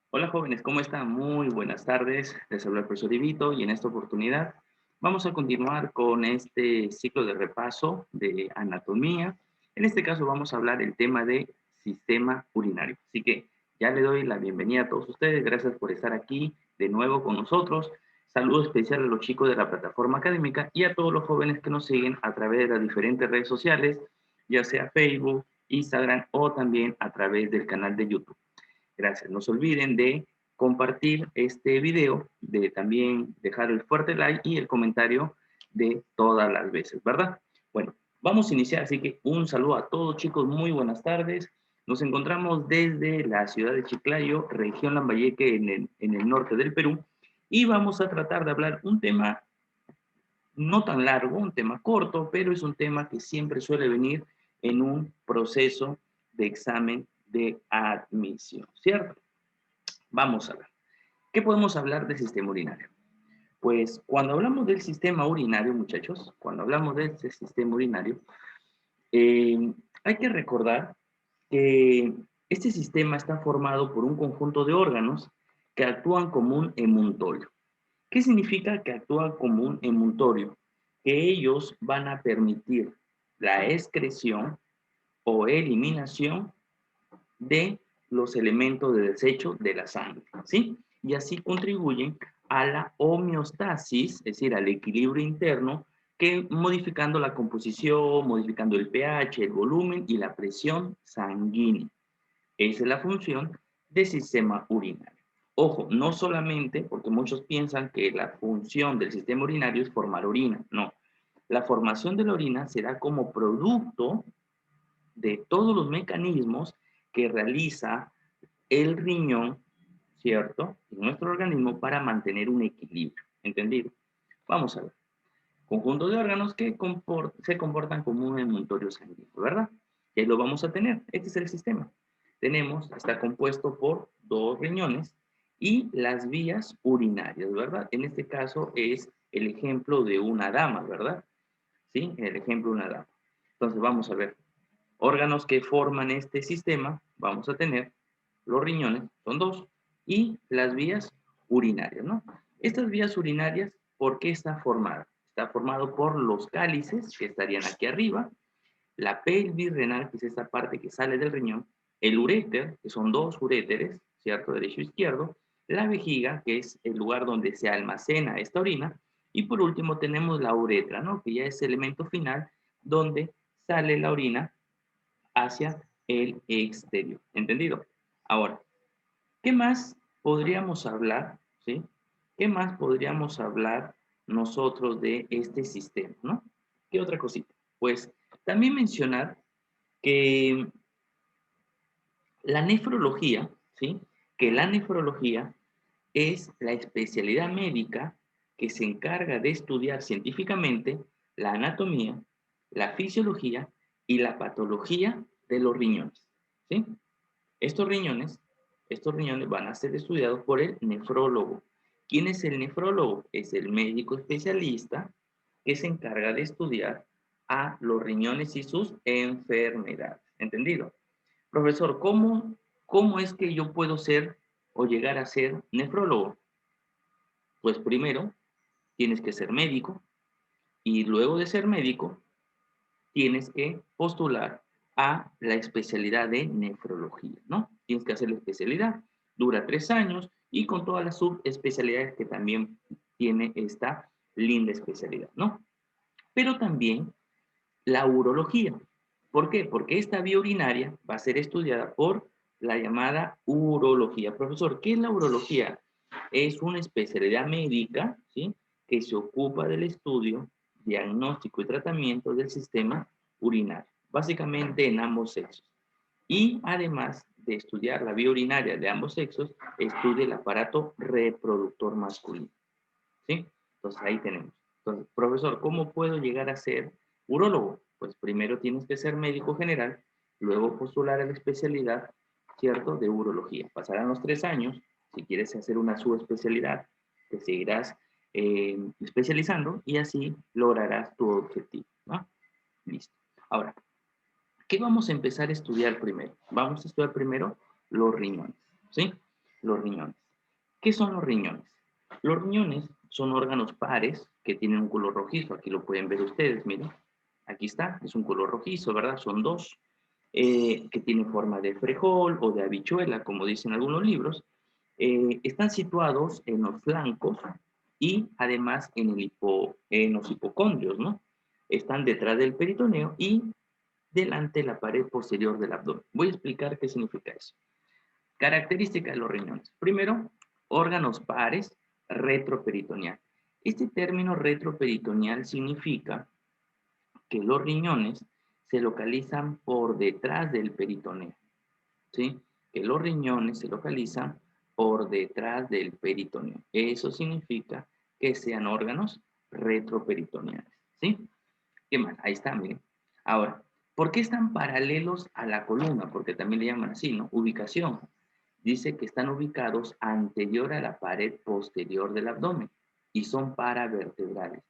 Hola jóvenes, ¿cómo están? Muy buenas tardes. Les habla el profesor Ivito y en esta oportunidad vamos a continuar con este ciclo de repaso de anatomía. En este caso vamos a hablar el tema de sistema urinario. Así que ya le doy la bienvenida a todos ustedes. Gracias por estar aquí de nuevo con nosotros. Saludo especial a los chicos de la plataforma académica y a todos los jóvenes que nos siguen a través de las diferentes redes sociales, ya sea Facebook, Instagram o también a través del canal de YouTube. Gracias. No se olviden de compartir este video, de también dejar el fuerte like y el comentario de todas las veces, ¿verdad? Bueno, vamos a iniciar, así que un saludo a todos chicos, muy buenas tardes. Nos encontramos desde la ciudad de Chiclayo, región Lambayeque, en el norte del Perú, y vamos a tratar de hablar un tema no tan largo, un tema corto, pero es un tema que siempre suele venir en un proceso de examen de admisión, ¿cierto? Vamos a ver. ¿Qué podemos hablar del sistema urinario? Pues cuando hablamos del sistema urinario, muchachos, cuando hablamos de este sistema urinario, hay que recordar que este sistema está formado por un conjunto de órganos que actúan como un emuntorio. ¿Qué significa que actúan como un emuntorio? Que ellos van a permitir la excreción o eliminación de los elementos de desecho de la sangre, ¿sí? Y así contribuyen a la homeostasis, es decir, al equilibrio interno, que modificando la composición, modificando el pH, el volumen y la presión sanguínea. Esa es la función del sistema urinario. Ojo, no solamente, porque muchos piensan que la función del sistema urinario es formar orina, no. La formación de la orina será como producto de todos los mecanismos que realiza el riñón, ¿cierto? En nuestro organismo para mantener un equilibrio. ¿Entendido? Vamos a ver. Conjunto de órganos que se comportan como un envoltorio sanguíneo, ¿verdad? Y ahí lo vamos a tener. Este es el sistema. Está compuesto por dos riñones y las vías urinarias, ¿verdad? En este caso es el ejemplo de una dama, ¿verdad? ¿Sí? El ejemplo de una dama. Entonces vamos a ver. Órganos que forman este sistema, vamos a tener los riñones, son dos, y las vías urinarias, ¿no? Estas vías urinarias, ¿por qué está formada? Está formado por los cálices, que estarían aquí arriba, la pelvis renal, que es esta parte que sale del riñón, el uréter, que son dos uréteres, ¿cierto? Derecho e izquierdo, la vejiga, que es el lugar donde se almacena esta orina, y por último tenemos la uretra, ¿no? Que ya es el elemento final donde sale la orina hacia el exterior. ¿Entendido? Ahora, ¿qué más podríamos hablar? ¿Sí? ¿Qué más podríamos hablar nosotros de este sistema? ¿No? ¿Qué otra cosita? Pues también mencionar que la nefrología, ¿sí? Que la nefrología es la especialidad médica que se encarga de estudiar científicamente la anatomía, la fisiología y la patología de los riñones, ¿sí? Estos riñones, estos riñones van a ser estudiados por el nefrólogo. ¿Quién es el nefrólogo? Es el médico especialista que se encarga de estudiar a los riñones y sus enfermedades. ¿Entendido? Profesor, ¿cómo es que yo puedo ser o llegar a ser nefrólogo? Pues primero tienes que ser médico y luego de ser médico tienes que postular a la especialidad de nefrología, ¿no? Tienes que hacer la especialidad, dura 3 años y con todas las subespecialidades que también tiene esta linda especialidad, ¿no? Pero también la urología. ¿Por qué? Porque esta vía urinaria va a ser estudiada por la llamada urología. Profesor, ¿qué es la urología? Es una especialidad médica, ¿sí? Que se ocupa del estudio, diagnóstico y tratamiento del sistema urinario, básicamente en ambos sexos. Y además de estudiar la vía urinaria de ambos sexos, estudia el aparato reproductor masculino. ¿Sí? Entonces ahí tenemos. Entonces, profesor, ¿cómo puedo llegar a ser urólogo? Pues primero tienes que ser médico general, luego postular a la especialidad, ¿cierto?, de urología. Pasarán los 3 años, si quieres hacer una subespecialidad, te seguirás especializando y así lograrás tu objetivo, ¿no? Listo. Ahora, ¿qué vamos a empezar a estudiar primero? Vamos a estudiar primero los riñones, ¿sí? los riñones. ¿Qué son los riñones? Los riñones son órganos pares que tienen un color rojizo. Aquí lo pueden ver ustedes, miren. Aquí está, es un color rojizo, ¿verdad? Son dos, que tienen forma de frijol o de habichuela, como dicen algunos libros. Están situados en los flancos y además en los hipocondrios, ¿no? Están detrás del peritoneo y delante de la pared posterior del abdomen. Voy a explicar qué significa eso. Características de los riñones. Primero, órganos pares retroperitoneal. Este término retroperitoneal significa que los riñones se localizan por detrás del peritoneo, ¿sí? Que los riñones se localizan por detrás del peritoneo. Eso significa que sean órganos retroperitoneales, ¿sí? ¿Qué más? Ahí está, miren. Ahora, ¿por qué están paralelos a la columna? Porque también le llaman así, ¿no? Ubicación. Dice que están ubicados anterior a la pared posterior del abdomen y son paravertebrales.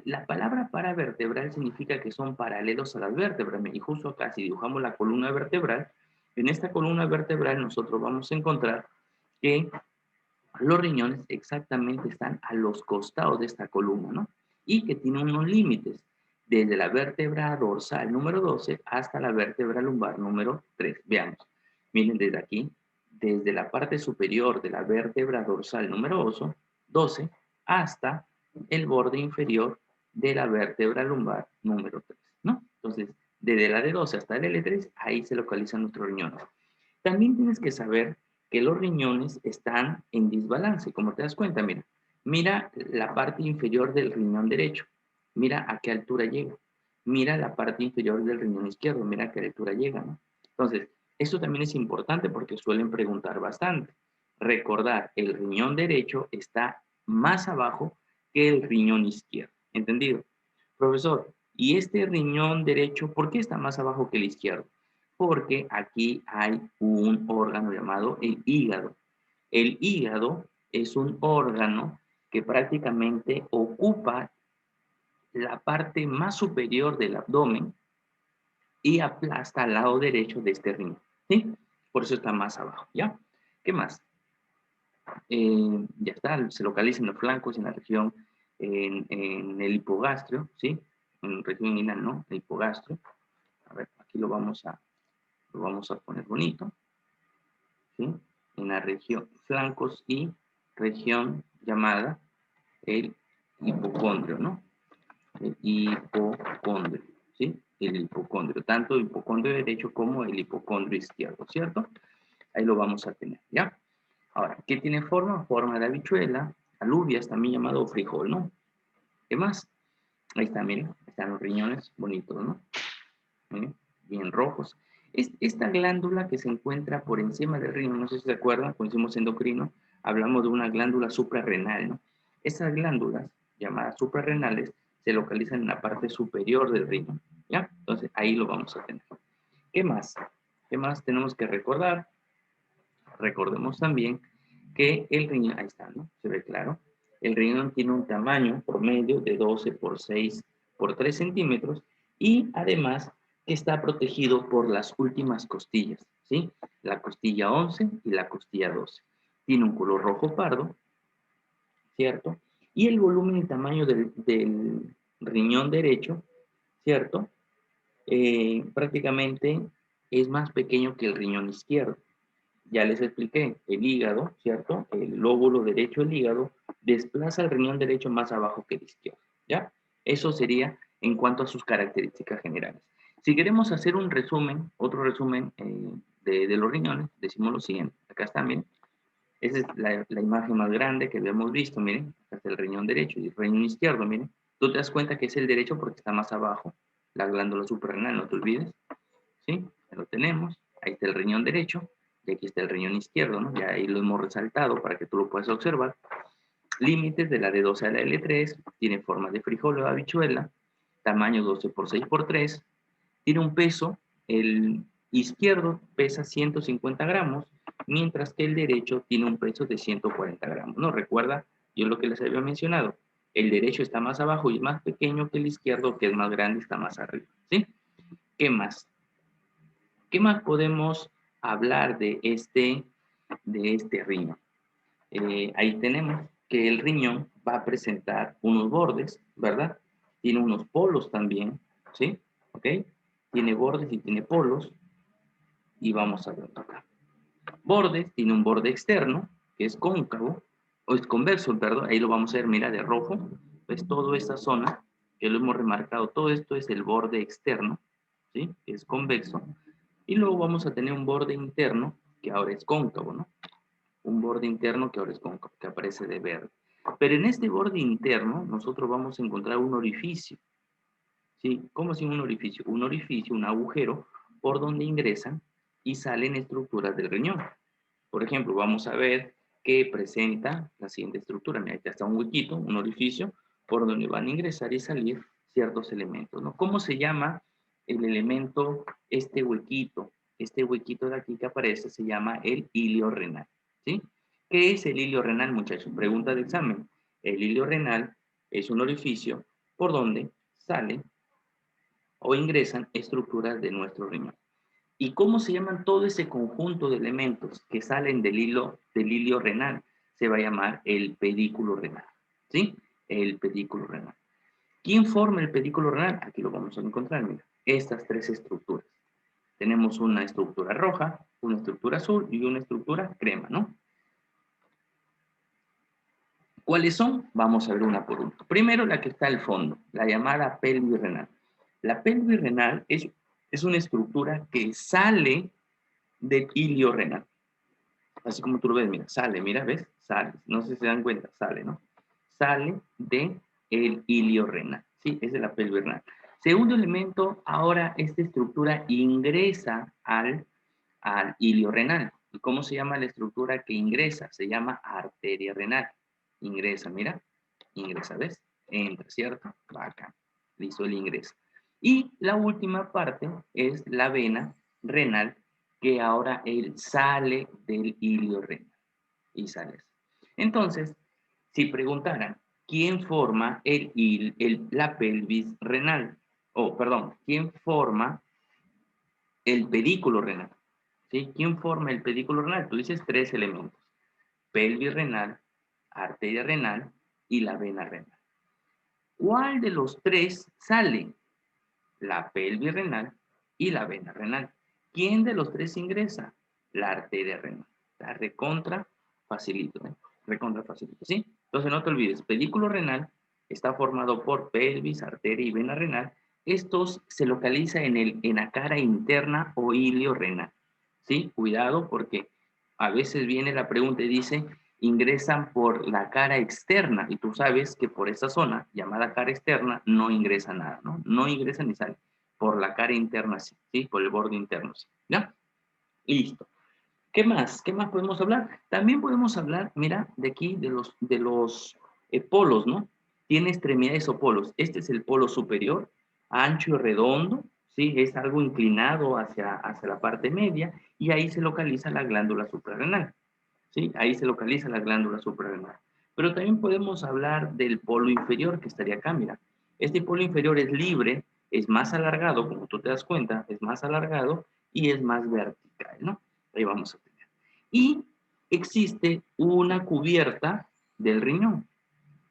La palabra paravertebral significa que son paralelos a las vértebras. Y justo acá, si dibujamos la columna vertebral, en esta columna vertebral nosotros vamos a encontrar que los riñones exactamente están a los costados de esta columna, ¿no? Y que tiene unos límites, desde la vértebra dorsal número 12 hasta la vértebra lumbar número 3. Veamos, miren desde aquí, desde la parte superior de la vértebra dorsal número 12 hasta el borde inferior de la vértebra lumbar número 3, ¿no? Entonces, desde la D12 hasta el L3, ahí se localizan nuestros riñones. También tienes que saber que los riñones están en desbalance, como te das cuenta, mira. Mira la parte inferior del riñón derecho, mira a qué altura llega. Mira la parte inferior del riñón izquierdo, mira a qué altura llega, ¿no? Entonces, esto también es importante porque suelen preguntar bastante. Recordar, el riñón derecho está más abajo que el riñón izquierdo. ¿Entendido? Profesor, ¿y este riñón derecho por qué está más abajo que el izquierdo? Porque aquí hay un órgano llamado el hígado. El hígado es un órgano que prácticamente ocupa la parte más superior del abdomen y aplasta al lado derecho de este riñón, ¿sí? Por eso está más abajo, ¿ya? ¿Qué más? Ya está, se localiza en los flancos, en la región, en el hipogastrio, ¿sí? En la región inguinal, ¿no? El hipogastrio. A ver, aquí lo vamos a poner bonito, ¿sí? En la región flancos y región llamada el hipocondrio, ¿no? El hipocondrio, ¿sí? El hipocondrio, tanto el hipocondrio derecho como el hipocondrio izquierdo, ¿cierto? Ahí lo vamos a tener, ¿ya? Ahora, ¿qué tiene forma? Forma de habichuela, alubias, también llamado frijol, ¿no? ¿Qué más? Ahí está, miren, están los riñones bonitos, ¿no? Miren, bien rojos. Esta glándula que se encuentra por encima del riñón, no sé si se acuerdan, cuando hicimos endocrino, hablamos de una glándula suprarrenal, ¿no? Esas glándulas, llamadas suprarrenales, se localizan en la parte superior del riñón, ¿ya? Entonces, ahí lo vamos a tener. ¿Qué más? ¿Qué más tenemos que recordar? Recordemos también que el riñón, ahí está, ¿no? Se ve claro. El riñón tiene un tamaño promedio de 12 por 6 por 3 centímetros y además que está protegido por las últimas costillas, ¿sí? La costilla 11 y la costilla 12. Tiene un color rojo pardo, ¿cierto? Y el volumen y tamaño del riñón derecho, ¿cierto? Prácticamente es más pequeño que el riñón izquierdo. Ya les expliqué, el hígado, ¿cierto? El lóbulo derecho del hígado desplaza el riñón derecho más abajo que el izquierdo, ¿ya? Eso sería en cuanto a sus características generales. Si queremos hacer un resumen, otro resumen de los riñones, decimos lo siguiente. Acá está, miren. Esa es la imagen más grande que habíamos visto, miren. Acá está el riñón derecho y el riñón izquierdo, miren. Tú te das cuenta que es el derecho porque está más abajo, la glándula suprarrenal, no te olvides, ¿sí? Ya lo tenemos. Ahí está el riñón derecho y aquí está el riñón izquierdo, ¿no? Ya ahí lo hemos resaltado para que tú lo puedas observar. Límites de la D12 a la L3, tiene forma de frijol o de habichuela, tamaño 12 por 6 por 3, tiene un peso, el izquierdo pesa 150 gramos, mientras que el derecho tiene un peso de 140 gramos. ¿No? Recuerda, yo lo que les había mencionado, el derecho está más abajo y es más pequeño que el izquierdo, que es más grande y está más arriba, ¿sí? ¿Qué más? ¿Qué más podemos hablar de este de este riñón. Ahí tenemos que el riñón va a presentar unos bordes, ¿verdad? Tiene unos polos también, ¿sí? ¿Ok? Tiene bordes y tiene polos. Y vamos a verlo acá. Bordes, tiene un borde externo, que es cóncavo, o es convexo, perdón, ahí lo vamos a ver, mira, de rojo. Pues toda esta zona, que lo hemos remarcado, todo esto es el borde externo, ¿sí? Que es convexo. Y luego vamos a tener un borde interno, que ahora es cóncavo, ¿no? Un borde interno que ahora es cóncavo, que aparece de verde. Pero en este borde interno, nosotros vamos a encontrar un orificio, ¿sí? ¿Cómo es un orificio? Un orificio, un agujero, por donde ingresan y salen estructuras del riñón. Por ejemplo, vamos a ver que presenta la siguiente estructura. Mira, acá está un huequito, un orificio, por donde van a ingresar y salir ciertos elementos, ¿no? ¿Cómo se llama el elemento, este huequito? Este huequito de aquí que aparece se llama el hilio renal, ¿sí? ¿Qué es el hilio renal, muchachos? Pregunta de examen. El hilio renal es un orificio por donde salen o ingresan estructuras de nuestro riñón. ¿Y cómo se llaman todo ese conjunto de elementos que salen del hilio renal? Se va a llamar el pedículo renal, ¿sí? El pedículo renal. ¿Quién forma el pedículo renal? Aquí lo vamos a encontrar, mira, estas tres estructuras. Tenemos una estructura roja, una estructura azul y una estructura crema, ¿no? ¿Cuáles son? Vamos a ver una por una. Primero la que está al fondo, la llamada pelvis renal. La pelvis renal es una estructura que sale del hilio renal. Así como tú lo ves, mira, sale, mira, ¿ves? Sale, no sé si se dan cuenta, sale, ¿no? Sale de el hilio renal, ¿sí? Es de la pelvis renal. Segundo elemento, ahora esta estructura ingresa al hilio renal. ¿Y cómo se llama la estructura que ingresa? Se llama arteria renal. Ingresa, mira, ingresa, ¿ves? Entra, ¿cierto? Va acá. Listo, el ingreso. Y la última parte es la vena renal, que ahora él sale del hilio renal. Y sale. Entonces, si preguntaran, ¿quién forma la pelvis renal? Perdón, ¿quién forma el pedículo renal? ¿Sí? ¿Quién forma el pedículo renal? Tú dices tres elementos: pelvis renal, arteria renal y la vena renal. ¿Cuál de los tres sale? La pelvis renal y la vena renal. ¿Quién de los tres ingresa? La arteria renal. La recontra facilito, ¿eh? Recontra facilito, ¿sí? Entonces no te olvides, pedículo renal está formado por pelvis, arteria y vena renal. Estos se localiza en la cara interna o hilio renal, ¿sí? Cuidado porque a veces viene la pregunta y dice, ingresan por la cara externa, y tú sabes que por esa zona, llamada cara externa, no ingresa nada, ¿no? No ingresa ni sale. Por la cara interna sí, ¿sí? Por el borde interno sí, ¿ya? Listo. ¿Qué más? ¿Qué más podemos hablar? También podemos hablar, mira, de aquí, de los polos, ¿no? Tiene extremidades o polos. Este es el polo superior, ancho y redondo, ¿sí? Es algo inclinado hacia la parte media, y ahí se localiza la glándula suprarrenal, ¿sí? Ahí se localiza la glándula suprarrenal. Pero también podemos hablar del polo inferior, que estaría acá, mira. Este polo inferior es libre, es más alargado, como tú te das cuenta, es más alargado y es más vertical, ¿no? Ahí vamos a tener. Y existe una cubierta del riñón.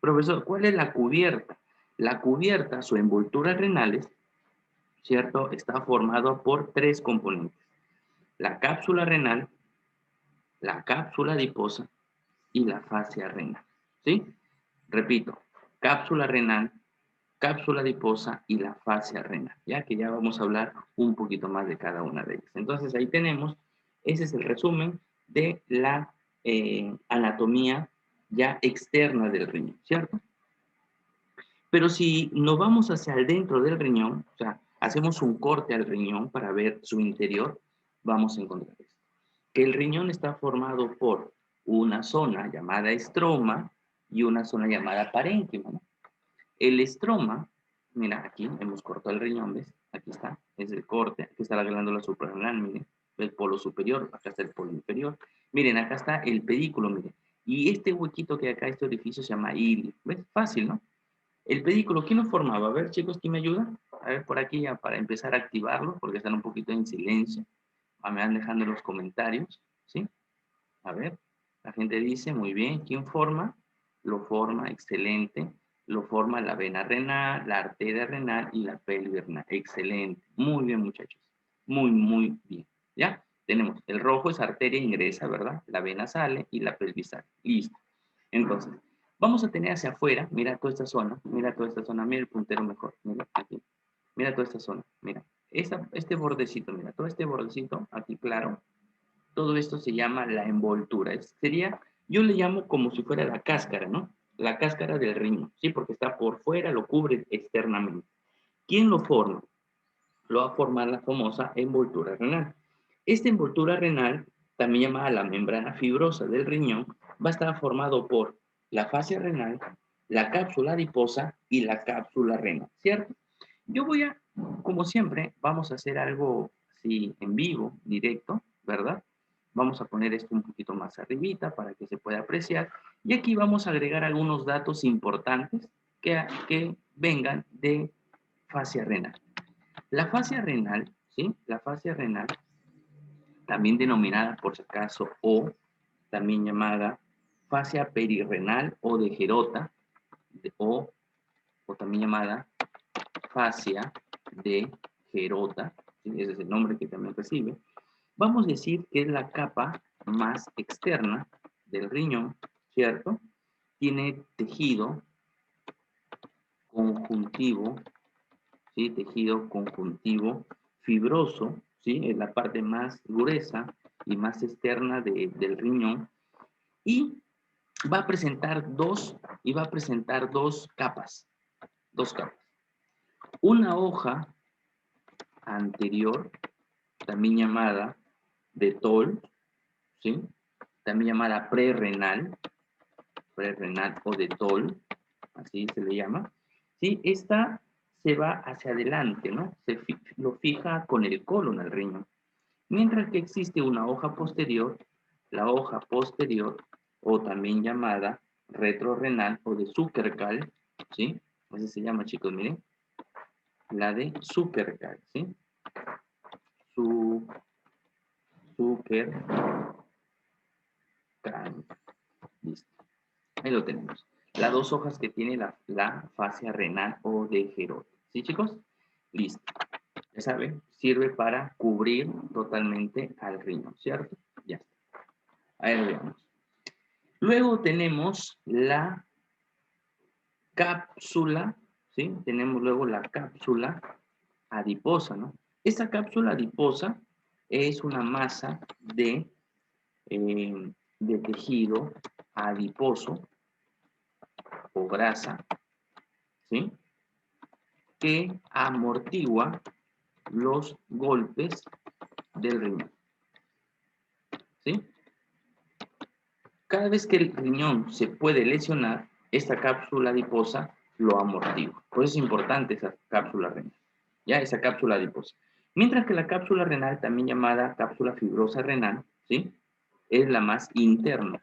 Profesor, ¿cuál es la cubierta? La cubierta, su envoltura renales, ¿cierto? Está formado por tres componentes: la cápsula renal, la cápsula adiposa y la fascia renal, ¿sí? Repito, cápsula renal, cápsula adiposa y la fascia renal, ya que ya vamos a hablar un poquito más de cada una de ellas. Entonces ahí tenemos, ese es el resumen de la anatomía ya externa del riñón, ¿cierto? Pero si nos vamos hacia el dentro del riñón, o sea, hacemos un corte al riñón para ver su interior, vamos a encontrar esto: que el riñón está formado por una zona llamada estroma y una zona llamada parénquima, ¿no? El estroma, mira, aquí hemos cortado el riñón, ¿ves? Aquí está, es el corte, aquí está la glándula suprarrenal, miren, el polo superior, acá está el polo inferior. Miren, acá está el pedículo, miren. Y este huequito que acá, este orificio se llama hilio, ¿ves? Fácil, ¿no? El pedículo, ¿quién lo formaba? A ver, chicos, ¿quién me ayuda? A ver, por aquí ya para empezar a activarlo, porque están un poquito en silencio. Me van dejando en los comentarios, ¿sí? A ver, la gente dice, muy bien, ¿quién forma? Lo forma, excelente. Lo forma la vena renal, la arteria renal y la pelvis renal. Excelente. Muy bien, muchachos. Muy, muy bien. ¿Ya? Tenemos, el rojo es arteria, ingresa, ¿verdad? La vena sale y la pelvis sale. Listo. Entonces, vamos a tener hacia afuera, mira toda esta zona, mira el puntero mejor, mira aquí, mira toda esta zona, mira, este bordecito, mira, todo este bordecito, aquí claro, todo esto se llama la envoltura. Sería, yo le llamo como si fuera la cáscara, ¿no? La cáscara del riñón, ¿sí? Porque está por fuera, lo cubre externamente. ¿Quién lo forma? Lo va a formar la famosa envoltura renal. Esta envoltura renal, también llamada la membrana fibrosa del riñón, va a estar formado por la fascia renal, la cápsula adiposa y la cápsula renal, ¿cierto? Yo voy a, como siempre, vamos a hacer algo así en vivo, directo, ¿verdad? Vamos a poner esto un poquito más arribita para que se pueda apreciar. Y aquí vamos a agregar algunos datos importantes que vengan de fascia renal. La fascia renal, ¿sí? La fascia renal, también denominada por si acaso o también llamada fascia perirrenal o de Gerota, o también llamada fascia de Gerota, ¿sí? Ese es el nombre que también recibe. Vamos a decir que es la capa más externa del riñón, ¿cierto? Tiene tejido conjuntivo, ¿sí? Tejido conjuntivo fibroso, ¿sí? Es la parte más gruesa y más externa del riñón. Y va a presentar dos capas, dos capas. Una hoja anterior, también llamada de Toll, ¿sí? También llamada prerrenal o de Toll, así se le llama, ¿sí? Esta se va hacia adelante, ¿no? Lo fija con el colon al riñón. Mientras que existe una hoja posterior, la hoja posterior, o también llamada retrorrenal o de Zuckerkall, ¿sí? Así se llama, chicos, miren. La de Zuckerkall, ¿sí? Zuckerkall. Listo. Ahí lo tenemos. Las dos hojas que tiene la fascia renal o de Gerota. ¿Sí, chicos? Listo. Ya saben, sirve para cubrir totalmente al riñón, ¿cierto? Ya está. Ahí lo vemos. Luego tenemos la cápsula, ¿sí? Tenemos luego la cápsula adiposa, ¿no? Esta cápsula adiposa es una masa de tejido adiposo o grasa, ¿sí? Que amortigua los golpes del riñón, ¿sí? Cada vez que el riñón se puede lesionar, esta cápsula adiposa lo amortigua. Por eso es importante esa cápsula renal, ¿ya? Esa cápsula adiposa. Mientras que la cápsula renal, también llamada cápsula fibrosa renal, ¿sí? Es la más interna,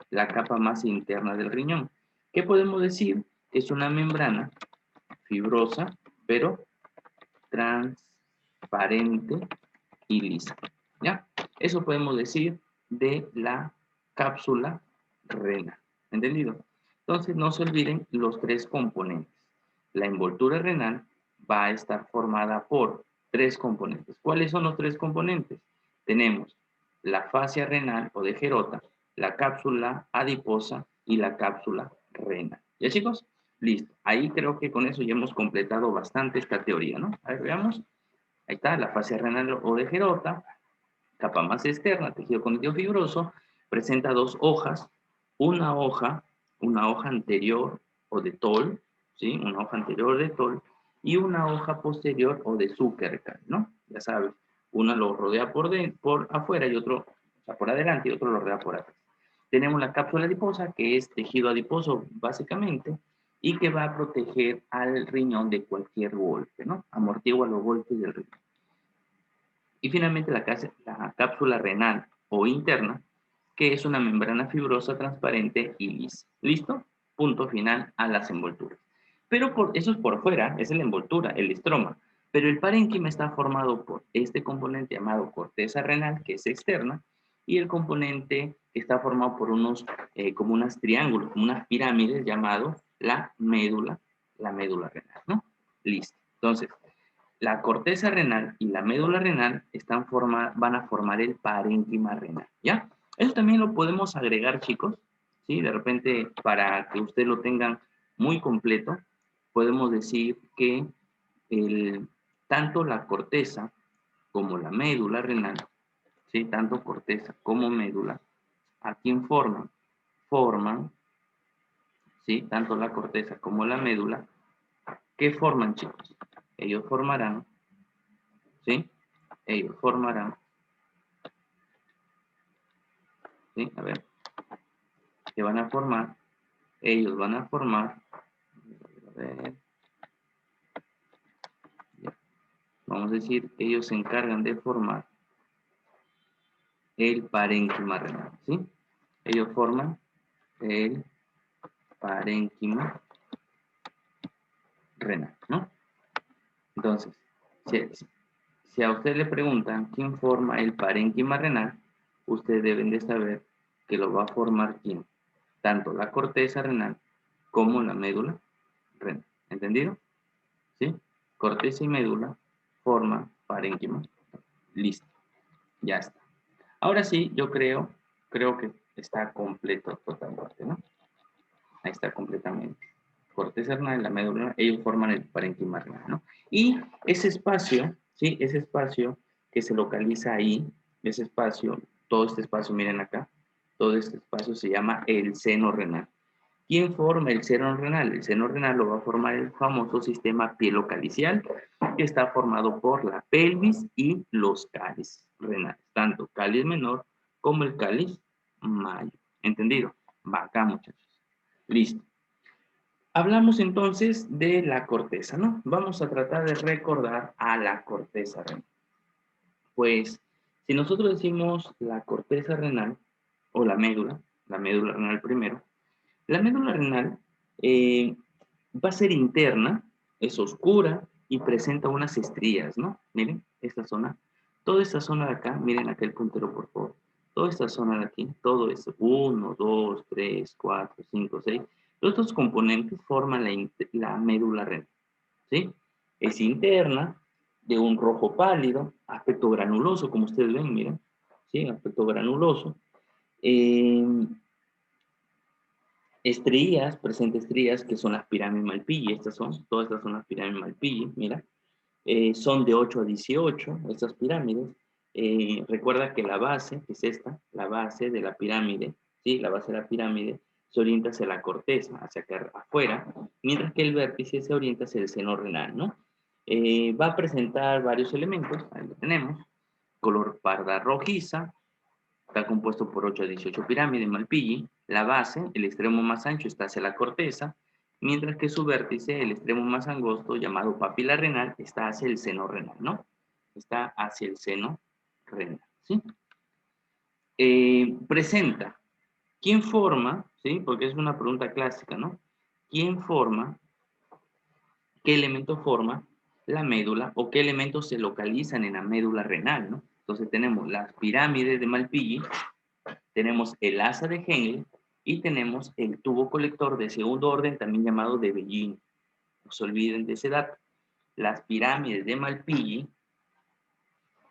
la capa más interna del riñón. ¿Qué podemos decir? Es una membrana fibrosa, pero transparente y lisa, ¿ya? Eso podemos decir de la cápsula renal, ¿entendido? Entonces, no se olviden los tres componentes. La envoltura renal va a estar formada por tres componentes. ¿Cuáles son los tres componentes? Tenemos la fascia renal o de Gerota, la cápsula adiposa y la cápsula renal. ¿Ya, chicos? Listo. Ahí creo que con eso ya hemos completado bastante esta teoría, ¿no? A ver, veamos. Ahí está, la fascia renal o de Gerota, capa más externa, tejido conectivo fibroso, presenta dos hojas, una hoja, una hoja anterior o de Toll, ¿sí? Una hoja anterior de Toll y una hoja posterior o de Zuckerkall, ¿no? Ya sabes, una lo rodea por afuera y otro, o sea, por adelante y otro lo rodea por atrás. Tenemos la cápsula adiposa, que es tejido adiposo básicamente, y que va a proteger al riñón de cualquier golpe, ¿no? Amortigua los golpes del riñón. Y finalmente la cápsula renal o interna, que es una membrana fibrosa transparente y lisa. ¿Listo? Punto final a las envolturas. Pero eso es por fuera, es la envoltura, el estroma. Pero el parénquima está formado por este componente llamado corteza renal, que es externa, y el componente que está formado por unos, como unos triángulos, como unas pirámides, llamado la médula renal, ¿no? Listo. Entonces, la corteza renal y la médula renal van a formar el parénquima renal, ¿ya? Eso también lo podemos agregar, chicos, ¿sí? De repente, para que ustedes lo tengan muy completo, podemos decir que tanto la corteza como la médula renal, ¿sí? Tanto corteza como médula, ¿a quién forman? Forman, ¿sí? Tanto la corteza como la médula, ¿qué forman, chicos? Ellos formarán, ¿sí? Ellos formarán, ¿sí? A ver, ¿qué van a formar? Ellos van a formar, a ver, vamos a decir, ellos se encargan de formar el parénquima renal, ¿sí? Ellos forman el parénquima renal, ¿no? Entonces, si a usted le preguntan quién forma el parénquima renal, ustedes deben de saber que lo va a formar quién, tanto la corteza renal como la médula renal. ¿Entendido? ¿Sí? Corteza y médula forman parénquima. Listo. Ya está. Ahora sí, yo creo que está completo totalmente, ¿no? Ahí está completamente. Corteza renal y la médula, ellos forman el parénquima renal, ¿no? Y ese espacio, ¿sí? Ese espacio que se localiza ahí, ese espacio, todo este espacio, miren acá, todo este espacio se llama el seno renal. ¿Quién forma el seno renal? El seno renal lo va a formar el famoso sistema pielocalicial, que está formado por la pelvis y los cálices renales, tanto cáliz menor como el cáliz mayor. ¿Entendido? Va acá, muchachos. Listo. Hablamos entonces de la corteza, ¿no? Vamos a tratar de recordar a la corteza renal. Pues, si nosotros decimos la corteza renal, o la médula renal primero, la médula renal va a ser interna, es oscura y presenta unas estrías, ¿no? Miren, esta zona, toda esta zona de acá, miren aquel puntero, por favor. Toda esta zona de aquí, todo esto, 1, 2, 3, 4, 5, 6. Todos estos componentes forman la médula renal, ¿sí? Es interna, de un rojo pálido, aspecto granuloso, como ustedes ven, miren, ¿sí? Aspecto granuloso. Estrías, presenta estrías, que son las pirámides Malpighi, todas estas son las pirámides Malpighi, mira. Son de 8 a 18, estas pirámides. Recuerda que la base, que es esta, la base de la pirámide, ¿sí? La base de la pirámide se orienta hacia la corteza, hacia acá afuera, mientras que el vértice se orienta hacia el seno renal, ¿no? Va a presentar varios elementos, ahí lo tenemos, color parda rojiza, está compuesto por 8 a 18 pirámides Malpighi. La base, el extremo más ancho, está hacia la corteza, mientras que su vértice, el extremo más angosto, llamado papila renal, está hacia el seno renal, ¿no? Está hacia el seno renal, ¿sí? Presenta, ¿quién forma? ¿Sí? Porque es una pregunta clásica, ¿no? ¿Quién forma? ¿Qué elemento forma la médula o qué elementos se localizan en la médula renal, ¿no? Entonces tenemos las pirámides de Malpighi, tenemos el asa de Henle y tenemos el tubo colector de segundo orden, también llamado de Bellini. No se olviden de ese dato. Las pirámides de Malpighi,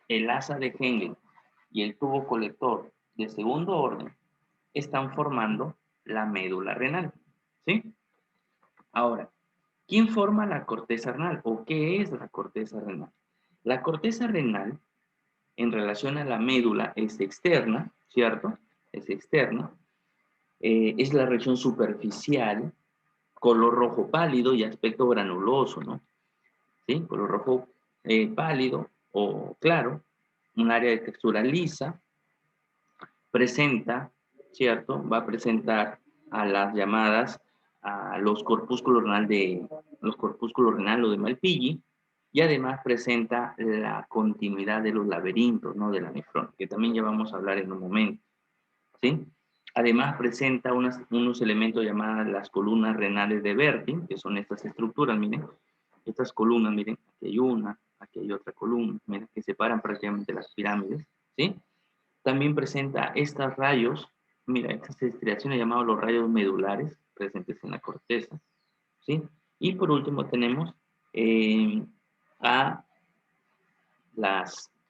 el asa de Henle y el tubo colector de segundo orden están formando la médula renal, ¿sí? Ahora, ¿quién forma la corteza renal o qué es la corteza renal? La corteza renal, en relación a la médula, es externa, ¿cierto? Es externa. Es la región superficial, color rojo pálido y aspecto granuloso, ¿no? ¿Sí? Color rojo pálido o claro, un área de textura lisa, presenta, ¿cierto? Va a presentar a las llamadas, a los corpúsculos renal o de Malpighi, y además presenta la continuidad de los laberintos, ¿no? De la nefrona, que también ya vamos a hablar en un momento, ¿sí? Además presenta unos elementos llamados las columnas renales de Bertin, que son estas estructuras, miren, estas columnas, miren, aquí hay una, aquí hay otra columna, miren, que separan prácticamente las pirámides, ¿sí? También presenta estos rayos, mira, estas estriaciones llamadas los rayos medulares presentes en la corteza, ¿sí? Y por último tenemos eh, a,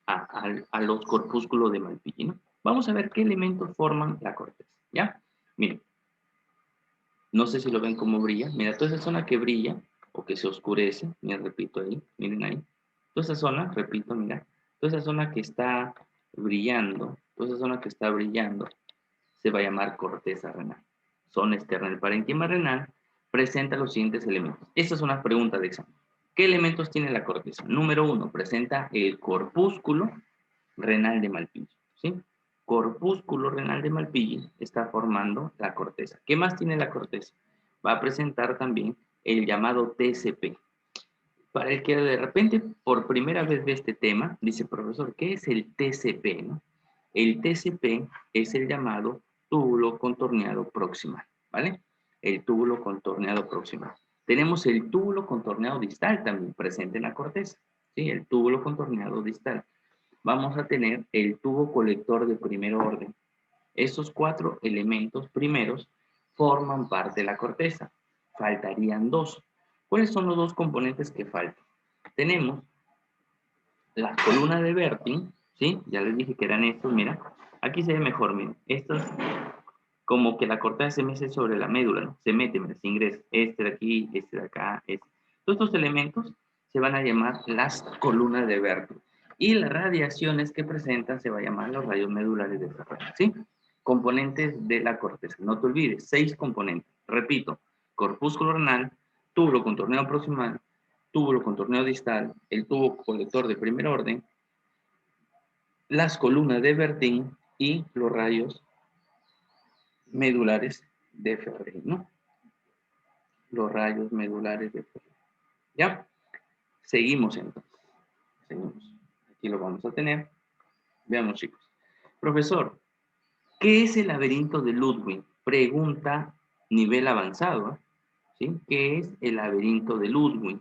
a los corpúsculos de Malpighi, ¿no? Vamos a ver qué elementos forman la corteza, ¿ya? Miren, no sé si lo ven cómo brilla. Mira, toda esa zona que brilla o que se oscurece, mira, repito ahí, miren ahí. Toda esa zona, repito, mira, toda esa zona que está brillando, toda esa zona que está brillando, se va a llamar corteza renal. Zona externa del parénquima renal presenta los siguientes elementos. Esta es una pregunta de examen. ¿Qué elementos tiene la corteza? Número 1, presenta el corpúsculo renal de Malpighi, ¿sí? Corpúsculo renal de Malpighi está formando la corteza. ¿Qué más tiene la corteza? Va a presentar también el llamado TCP. Para el que de repente por primera vez ve este tema, dice, profesor, ¿qué es el TCP? ¿No? El TCP es el llamado túbulo contorneado proximal, ¿vale? El túbulo contorneado proximal. Tenemos el túbulo contorneado distal también presente en la corteza, ¿sí? El túbulo contorneado distal. Vamos a tener el tubo colector de primer orden. Estos 4 elementos primeros forman parte de la corteza. Faltarían 2. ¿Cuáles son los 2 componentes que faltan? Tenemos la columna de Bertin, ¿sí? Ya les dije que eran estos, mira. Aquí se ve mejor, miren. Estos, como que la corteza se mete sobre la médula, ¿no? Se mete, mira, se ingresa. Este de aquí, este de acá, este. Todos estos elementos se van a llamar las columnas de Bertin. Y las radiaciones que presentan se va a llamar los rayos medulares de Ferrari, ¿sí? Componentes de la corteza. No te olvides, 6 componentes. Repito, corpúsculo renal, túbulo contorneado proximal, túbulo contorneado distal, el tubo colector de primer orden, las columnas de Bertin y los rayos medulares de Ferrari, ¿no? Los rayos medulares de Ferrari. ¿Ya? Seguimos entonces. Seguimos. Aquí lo vamos a tener. Veamos, chicos. Profesor, ¿qué es el laberinto de Ludwig? Pregunta nivel avanzado, ¿sí? ¿Qué es el laberinto de Ludwig?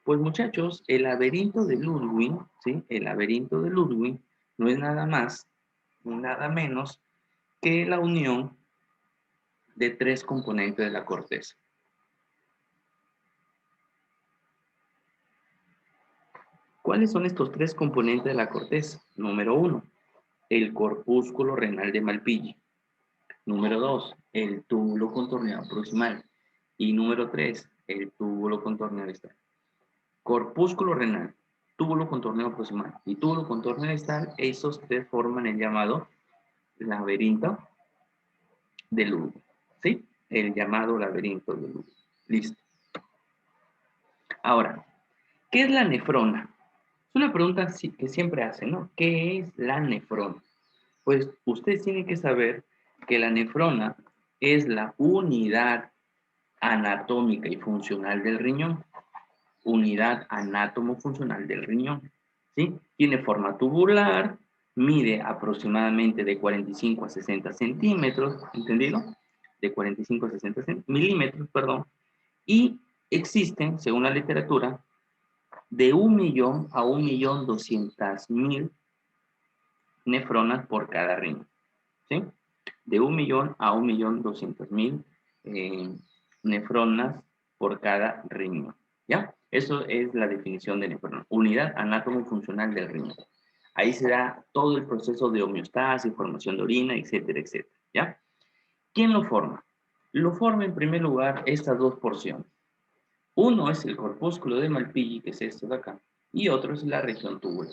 Pues muchachos, el laberinto de Ludwig, ¿sí? El laberinto de Ludwig no es nada más ni nada menos que la unión de 3 componentes de la corteza. ¿Cuáles son estos 3 componentes de la corteza? Número 1, el corpúsculo renal de Malpighi. Número 2, el túbulo contorneado proximal. Y número 3, el túbulo contorneado distal. Corpúsculo renal, túbulo contorneado proximal y túbulo contorneado distal, esos 3 forman el llamado laberinto de Ludwig, ¿sí? El llamado laberinto de Ludwig. Listo. Ahora, ¿qué es la nefrona? Es una pregunta que siempre hacen, ¿no? ¿Qué es la nefrona? Pues ustedes tienen que saber que la nefrona es la unidad anatómica y funcional del riñón. Unidad anátomo-funcional del riñón, ¿sí? Tiene forma tubular, mide aproximadamente de 45 a 60 centímetros, ¿entendido? De 45 a 60 milímetros, perdón. Y existen, según la literatura, de 1 millón a 1.200.000 nefronas por cada riñón, ¿sí? De 1 millón a 1.200.000 nefronas por cada riñón, ¿ya? Eso es la definición de nefrona, unidad anátomo-funcional del riñón. Ahí se da todo el proceso de homeostasis, formación de orina, etcétera, etcétera, ¿ya? ¿Quién lo forma? Lo forma en primer lugar estas 2 porciones. Uno es el corpúsculo de Malpighi, que es esto de acá, y otro es la región tubular.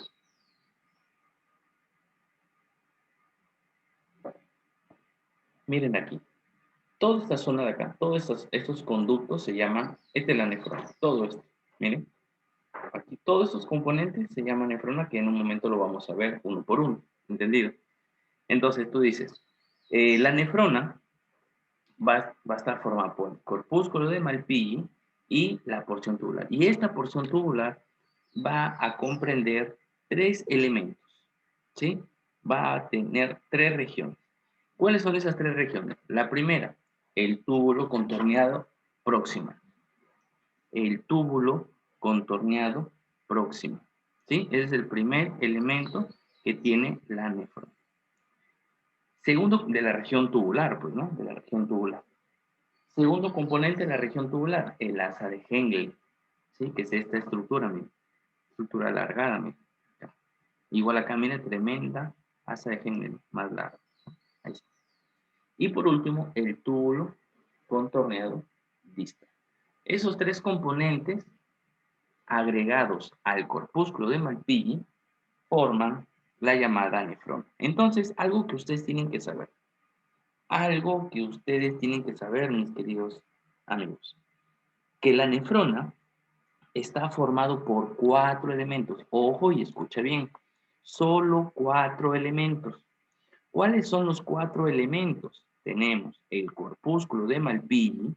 Miren aquí, toda esta zona de acá, todos estos conductos se llaman, esta es la nefrona, todo esto, miren, aquí todos estos componentes se llaman nefrona, que en un momento lo vamos a ver uno por uno, ¿entendido? Entonces tú dices, la nefrona va a estar formada por el corpúsculo de Malpighi y la porción tubular. Y esta porción tubular va a comprender 3 elementos, ¿sí? Va a tener 3 regiones. ¿Cuáles son esas 3 regiones? La primera, el túbulo contorneado proximal. El túbulo contorneado proximal, ¿sí? Ese es el primer elemento que tiene la nefrona. Segundo, de la región tubular, pues, ¿no? De la región tubular. Segundo componente de la región tubular, el asa de Henle, ¿sí? Que es esta estructura, mira. Estructura alargada, mira. Igual acá, mira, tremenda asa de Henle, más larga. Ahí está. Y por último, el túbulo contorneado distal. Esos tres componentes agregados al corpúsculo de Malpighi forman la llamada nefrona. Entonces, algo que ustedes tienen que saber. Algo que ustedes tienen que saber, mis queridos amigos. Que la nefrona está formado por 4 elementos. Ojo y escucha bien. Solo 4 elementos. ¿Cuáles son los 4 elementos? Tenemos el corpúsculo de Malpighi,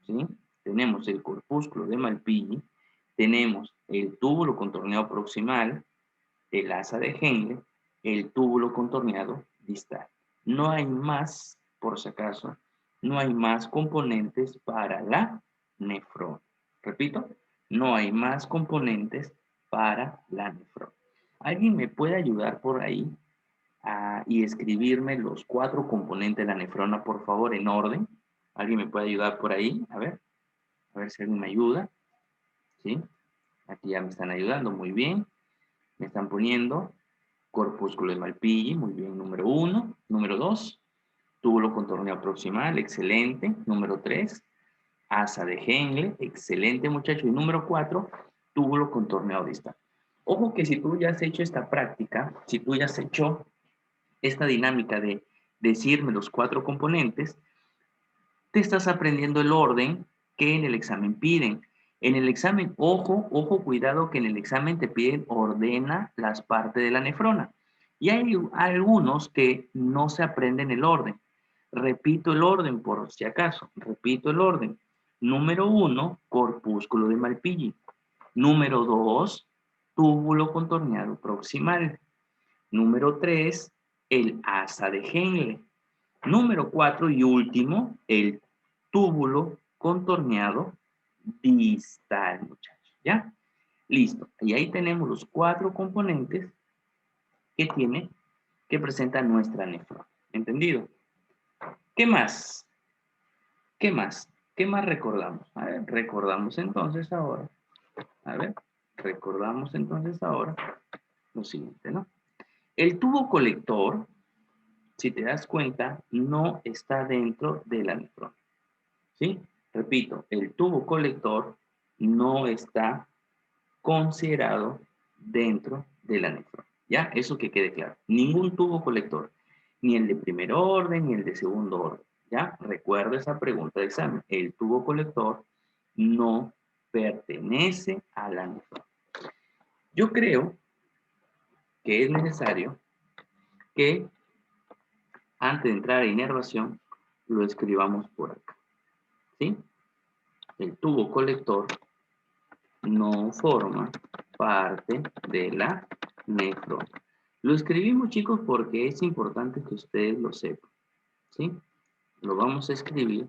¿sí? Tenemos el corpúsculo de Malpighi, tenemos el túbulo contorneado proximal, el asa de Henle, el túbulo contorneado distal. No hay más, por si acaso, no hay más componentes para la nefrona. Repito, no hay más componentes para la nefrona. ¿Alguien me puede ayudar por ahí y escribirme los 4 componentes de la nefrona, por favor, en orden? ¿Alguien me puede ayudar por ahí? A ver si alguien me ayuda. ¿Sí? Aquí ya me están ayudando, muy bien. Me están poniendo corpúsculo de Malpighi, muy bien, número 1. Número 2, túbulo contorneado proximal, excelente. Número 3, asa de Henle, excelente, muchacho. Y número 4, túbulo contorneado distal. Ojo que si tú ya has hecho esta práctica, si tú ya has hecho esta dinámica de decirme los 4 componentes, te estás aprendiendo el orden que en el examen piden. En el examen, ojo, cuidado que en el examen te piden ordena las partes de la nefrona. Y hay algunos que no se aprenden el orden. Repito el orden por si acaso. Repito el orden. Número 1, corpúsculo de Malpighi. Número 2, túbulo contorneado proximal. Número 3, el asa de Henle. Número 4 y último, el túbulo contorneado distal, muchachos. ¿Ya? Listo. Y ahí tenemos los 4 componentes que presenta nuestra nefrona. ¿Entendido? ¿Qué más? ¿Qué más? ¿Qué más recordamos? A ver, recordamos entonces ahora. A ver, recordamos entonces ahora lo siguiente, ¿no? El tubo colector, si te das cuenta, no está dentro de la nefrona. ¿Sí? Repito, el tubo colector no está considerado dentro de la nefrona. ¿Ya? Eso que quede claro. Ningún tubo colector, ni el de primer orden, ni el de segundo orden. ¿Ya? Recuerda esa pregunta de examen. El tubo colector no pertenece a la nefrona. Yo creo que es necesario que antes de entrar a inervación lo escribamos por acá. ¿Sí? El tubo colector no forma parte de la nefrona. Lo escribimos, chicos, porque es importante que ustedes lo sepan. ¿Sí? Lo vamos a escribir.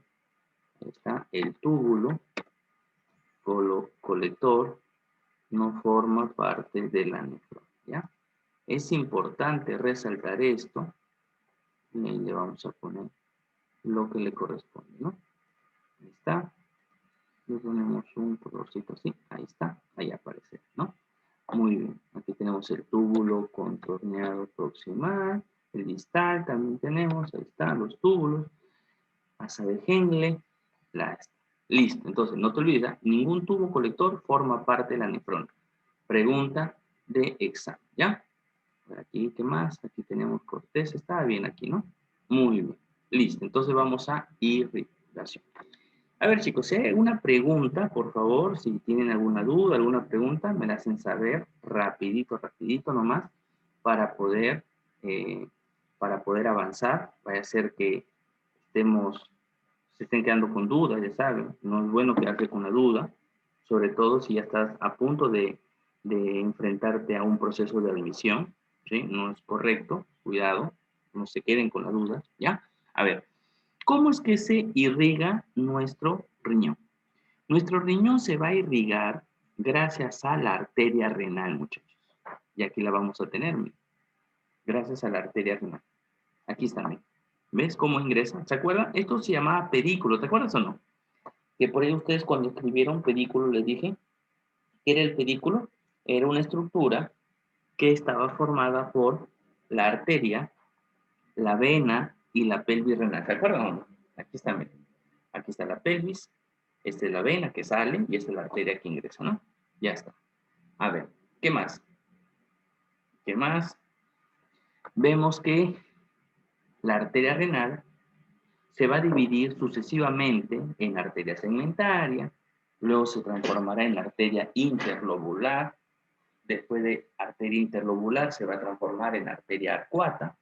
Ahí está. El túbulo colector no forma parte de la nefrona. ¿Ya? Es importante resaltar esto. Y ahí le vamos a poner lo que le corresponde, ¿no? Ahí está. Le ponemos un colorcito así. Ahí está. Ahí aparece, ¿no? Muy bien. Aquí tenemos el túbulo contorneado proximal. El distal también tenemos. Ahí están los túbulos. Asa de Henle. Listo. Entonces, no te olvides, ningún tubo colector forma parte de la nefrona. Pregunta de examen, ¿ya? Por aquí, ¿qué más? Aquí tenemos corteza. Está bien aquí, ¿no? Muy bien. Listo. Entonces vamos a irrigación. A ver, chicos, si hay alguna pregunta, por favor, si tienen alguna duda, alguna pregunta, me la hacen saber rapidito nomás para poder, eh, avanzar. Vaya a ser que se estén quedando con dudas, ya saben. No es bueno quedarse con la duda, sobre todo si ya estás a punto de enfrentarte a un proceso de admisión, ¿sí? No es correcto, cuidado, no se queden con la duda, ¿ya? A ver. ¿Cómo es que se irriga nuestro riñón? Nuestro riñón se va a irrigar gracias a la arteria renal, muchachos. Y aquí la vamos a tener, gracias a la arteria renal. Aquí está, mira. ¿Ves cómo ingresa? ¿Se acuerdan? Esto se llamaba pedículo, ¿te acuerdas o no? Que por ahí ustedes cuando escribieron pedículo les dije que era el pedículo, era una estructura que estaba formada por la arteria, la vena y la pelvis renal. ¿Se acuerdan o no? Aquí está, mira. Aquí está la pelvis, esta es la vena que sale y esta es la arteria que ingresa, ¿no? Ya está. A ver, ¿qué más? ¿Qué más? Vemos que la arteria renal se va a dividir sucesivamente en arteria segmentaria, luego se transformará en la arteria interlobular, después de arteria interlobular se va a transformar en arteria arcuata,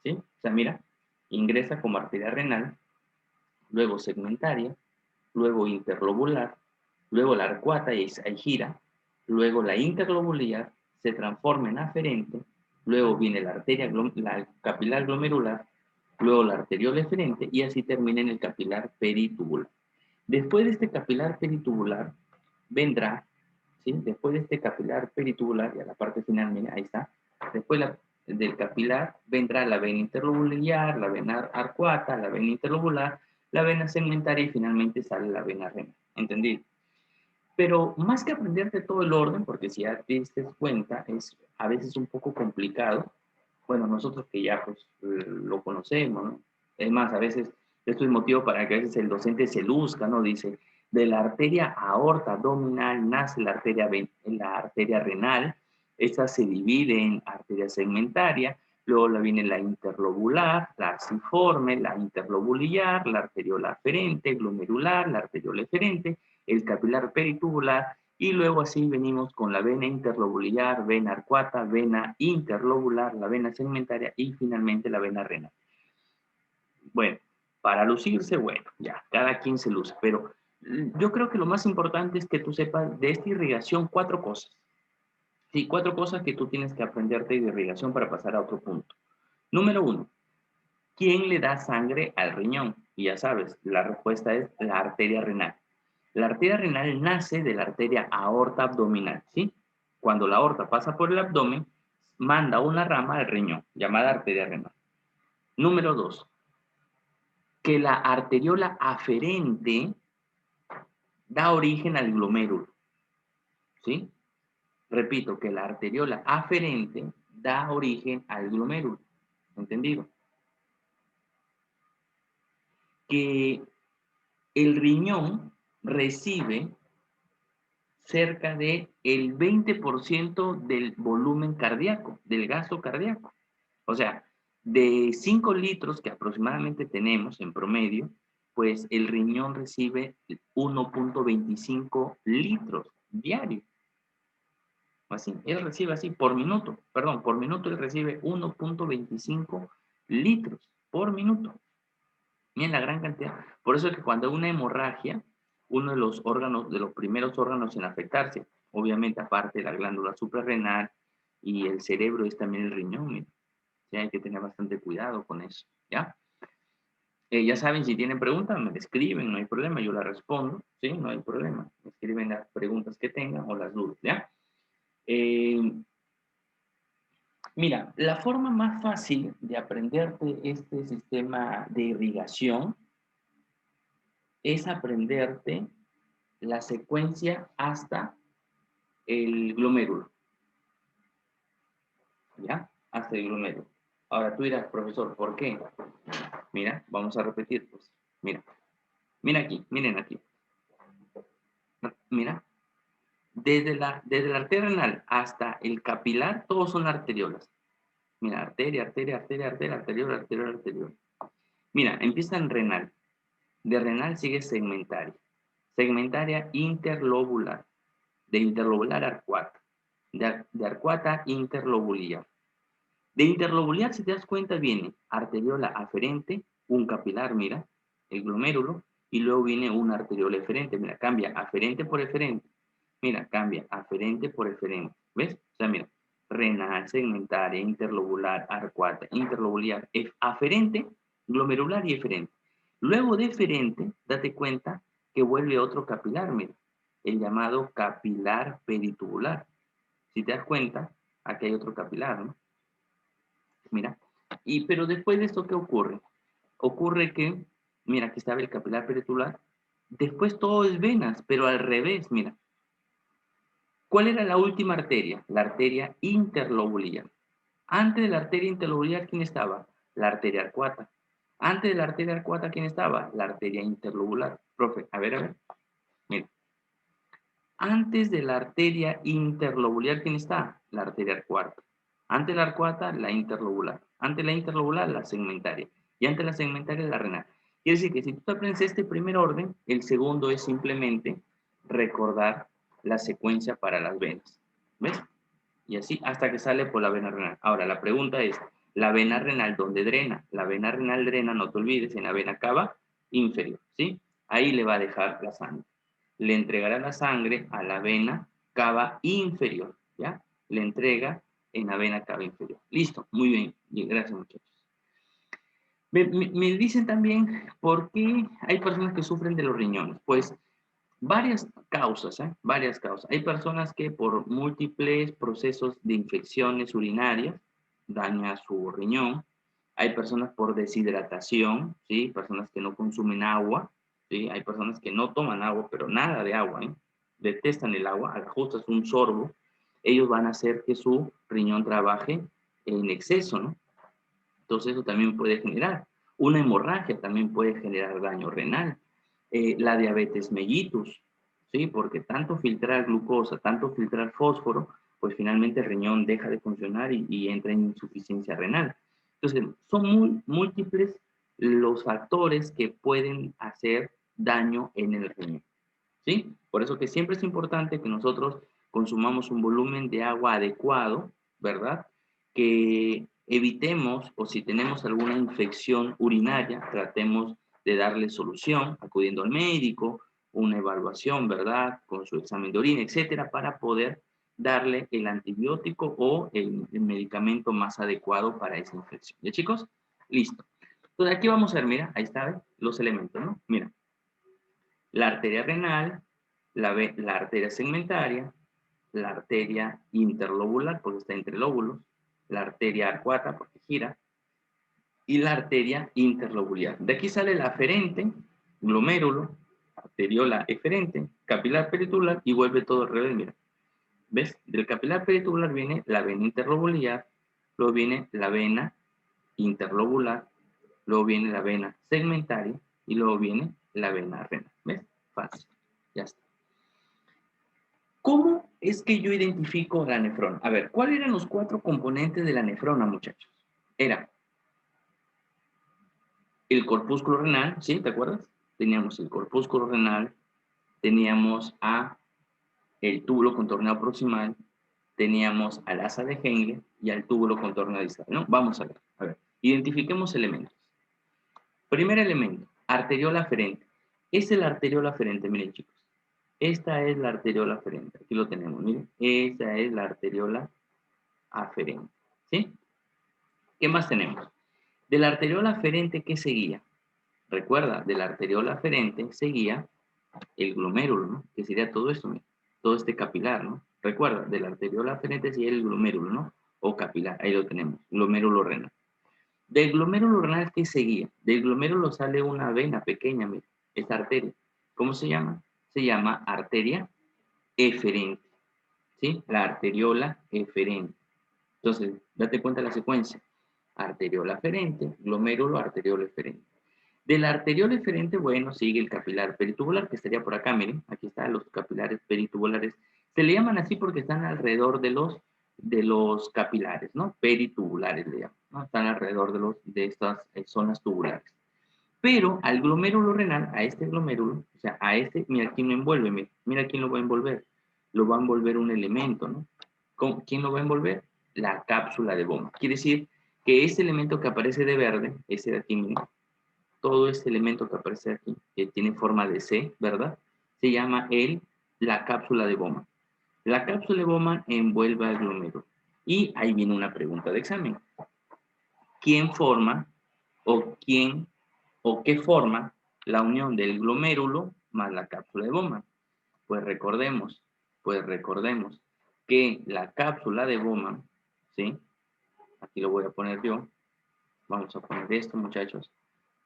¿sí? O sea, mira, ingresa como arteria renal, luego segmentaria, luego interlobular, luego la arcuata y ahí gira, luego la interlobular se transforma en aferente, luego viene la arteria, la capilar glomerular, luego la arteriola eferente y así termina en el capilar peritubular. Después de este capilar peritubular vendrá, ¿sí? Después de este capilar peritubular, y a la parte final, mira, ahí está, después del capilar vendrá la vena interlobular, la vena arcuata, la vena interlobular, la vena segmentaria y finalmente sale la vena renal. ¿Entendido? Pero más que aprenderte todo el orden, porque si ya te diste cuenta, es a veces un poco complicado. Bueno, nosotros que ya pues lo conocemos, ¿no? Es más, a veces esto es motivo para que a veces el docente se luzca, ¿no? Dice, de la arteria aorta abdominal nace la arteria renal, esta se divide en arteria segmentaria, luego la viene la interlobular, la arciforme, la interlobular, la arteriola aferente, glomerular, la arteriola eferente, el capilar peritubular, y luego así venimos con la vena interlobular, vena arcuata, vena interlobular, la vena segmentaria y finalmente la vena renal. Bueno, para lucirse, bueno, ya, cada quien se luce, pero yo creo que lo más importante es que tú sepas de esta irrigación 4 cosas. Sí, 4 cosas que tú tienes que aprenderte de irrigación para pasar a otro punto. Número 1, ¿quién le da sangre al riñón? Y ya sabes, la respuesta es la arteria renal. La arteria renal nace de la arteria aorta abdominal, ¿sí? Cuando la aorta pasa por el abdomen, manda una rama al riñón, llamada arteria renal. Número 2, que la arteriola aferente da origen al glomérulo, ¿sí? Repito, que la arteriola aferente da origen al glomérulo, ¿entendido? Que el riñón recibe cerca de el 20% del volumen cardíaco, del gasto cardíaco. O sea, de 5 litros que aproximadamente tenemos en promedio, pues el riñón recibe 1.25 litros diarios. Así, él recibe así por minuto, perdón, por minuto él recibe 1.25 litros por minuto. Miren la gran cantidad. Por eso es que cuando hay una hemorragia, uno de los órganos, de los primeros órganos en afectarse, obviamente aparte de la glándula suprarrenal y el cerebro, es también el riñón. Miren. Sí, hay que tener bastante cuidado con eso, ¿ya? Ya saben, si tienen preguntas, me escriben, no hay problema, yo las respondo, ¿sí? No hay problema. Me escriben las preguntas que tengan o las dudas, ¿ya? Mira, la forma más fácil de aprenderte este sistema de irrigación es aprenderte la secuencia hasta el glomérulo, ¿ya? Hasta el glomérulo. Ahora tú dirás, profesor, ¿por qué? Mira, vamos a repetir, pues. Mira, mira aquí, miren aquí. Mira, desde la arteria renal hasta el capilar, todos son arteriolas. Mira, arteria, arteria, arteria, arteria, arteriola, arteriola, arteriola. Mira, empieza en renal. De renal sigue segmentaria. Segmentaria interlobular. De interlobular arcuata. De arcuata interlobular. De interlobular, si te das cuenta, viene arteriola aferente, un capilar, mira, el glomérulo, y luego viene una arteriola eferente. Mira, cambia aferente por eferente. Mira, cambia aferente por eferente. ¿Ves? O sea, mira, renal, segmentaria, interlobular, arcuata, interlobular, aferente, glomerular y eferente. Luego de eferente, date cuenta que vuelve otro capilar, mira, el llamado capilar peritubular. Si te das cuenta, aquí hay otro capilar, ¿no? Mira, Pero después de esto, ¿qué ocurre? Ocurre que, mira, aquí estaba el capilar peritular, después todo es venas, pero al revés, mira. ¿Cuál era la última arteria? La arteria interlobular. Antes de la arteria interlobular, ¿quién estaba? La arteria arcuata. Antes de la arteria arcuata, ¿quién estaba? La arteria interlobular. Profe, a ver, mira. Antes de la arteria interlobular, ¿quién está? La arteria arcuata. Antes de la arcuata, la interlobular. Antes de la interlobular, la segmentaria. Y antes de la segmentaria, la renal. Quiere decir que si tú aprendes este primer orden, el segundo es simplemente recordar la secuencia para las venas. ¿Ves? Y así hasta que sale por la vena renal. Ahora, la pregunta es, ¿la vena renal dónde drena? La vena renal drena, no te olvides, en la vena cava inferior, ¿sí? Ahí le va a dejar la sangre. Le entregará la sangre a la vena cava inferior, ¿ya? Le entrega en la vena cava inferior. Listo, muy bien. Bien, gracias, muchachos. Me dicen también por qué hay personas que sufren de los riñones. Pues varias causas, ¿eh? Varias causas. Hay personas que por múltiples procesos de infecciones urinarias daña su riñón. Hay personas por deshidratación, ¿sí? Personas que no consumen agua, ¿sí? Hay personas que no toman agua, pero nada de agua, ¿eh? Detestan el agua, ajustas un sorbo, ellos van a hacer que su riñón trabaje en exceso, ¿no? Entonces eso también puede generar. Una hemorragia también puede generar daño renal. La diabetes mellitus, ¿sí? Porque tanto filtrar glucosa, tanto filtrar fósforo, pues finalmente el riñón deja de funcionar y entra en insuficiencia renal. Entonces, son muy múltiples los factores que pueden hacer daño en el riñón, ¿sí? Por eso que siempre es importante que nosotros consumamos un volumen de agua adecuado, ¿verdad? Que evitemos, o si tenemos alguna infección urinaria, tratemos de darle solución, acudiendo al médico, una evaluación, ¿verdad? Con su examen de orina, etcétera, para poder darle el antibiótico o el medicamento más adecuado para esa infección. ¿Ya, chicos? Listo. Entonces, aquí vamos a ver, mira, ahí está, los elementos, ¿no? Mira, la arteria renal, la arteria segmentaria, la arteria interlobular, porque está entre lóbulos, la arteria arcuata, porque gira, y la arteria interlobular. De aquí sale la aferente, glomérulo, arteriola eferente, capilar peritular, y vuelve todo al revés, mira. ¿Ves? Del capilar peritular viene la vena interlobular, luego viene la vena interlobular, luego viene la vena segmentaria, y luego viene la vena renal. ¿Ves? Fácil. Ya está. ¿Cómo es que yo identifico la nefrona? A ver, ¿cuáles eran los 4 componentes de la nefrona, muchachos? Era el corpúsculo renal, ¿sí? ¿Te acuerdas? Teníamos el corpúsculo renal, teníamos el túbulo contorneado proximal, teníamos al asa de Henle y al túbulo contorneado distal, ¿no? Vamos a ver. A ver, identifiquemos elementos. Primer elemento, arteriola aferente. Esta es la arteriola aferente, miren, chicos. Esta es la arteriola aferente. Aquí lo tenemos, miren. Esta es la arteriola aferente. ¿Sí? ¿Qué más tenemos? De la arteriola aferente, ¿qué seguía? Recuerda, de la arteriola aferente seguía el glomérulo, ¿no? Que sería todo esto, mira, todo este capilar, ¿no? Recuerda, de la arteriola aferente seguía el glomérulo, ¿no? O capilar, ahí lo tenemos, glomérulo renal. Del glomérulo renal, ¿qué seguía? Del glomérulo sale una vena pequeña, mira, esta arteria. ¿Cómo se llama? Se llama arteria eferente, ¿sí? La arteriola eferente. Entonces, date cuenta de la secuencia. Arteriola aferente, glomérulo, arteriola eferente. De la arteriola eferente, bueno, sigue el capilar peritubular, que estaría por acá, miren, aquí están los capilares peritubulares. Se le llaman así porque están alrededor de los capilares, ¿no? Peritubulares le llaman, ¿no? Están alrededor de estas zonas tubulares. Pero al glomérulo renal, a este glomérulo, o sea, a este, mira quién lo envuelve, mira quién lo va a envolver. Lo va a envolver un elemento, ¿no? ¿Quién lo va a envolver? La cápsula de Bowman. Quiere decir que este elemento que aparece de verde, ese de aquí, mira, todo este elemento que aparece aquí, que tiene forma de C, ¿verdad? Se llama la cápsula de Bowman. La cápsula de Bowman envuelve al glomérulo. Y ahí viene una pregunta de examen. ¿Quién forma o quién o qué forma la unión del glomérulo más la cápsula de Bowman? Pues recordemos que la cápsula de Bowman, ¿sí? Aquí lo voy a poner yo, vamos a poner esto, muchachos.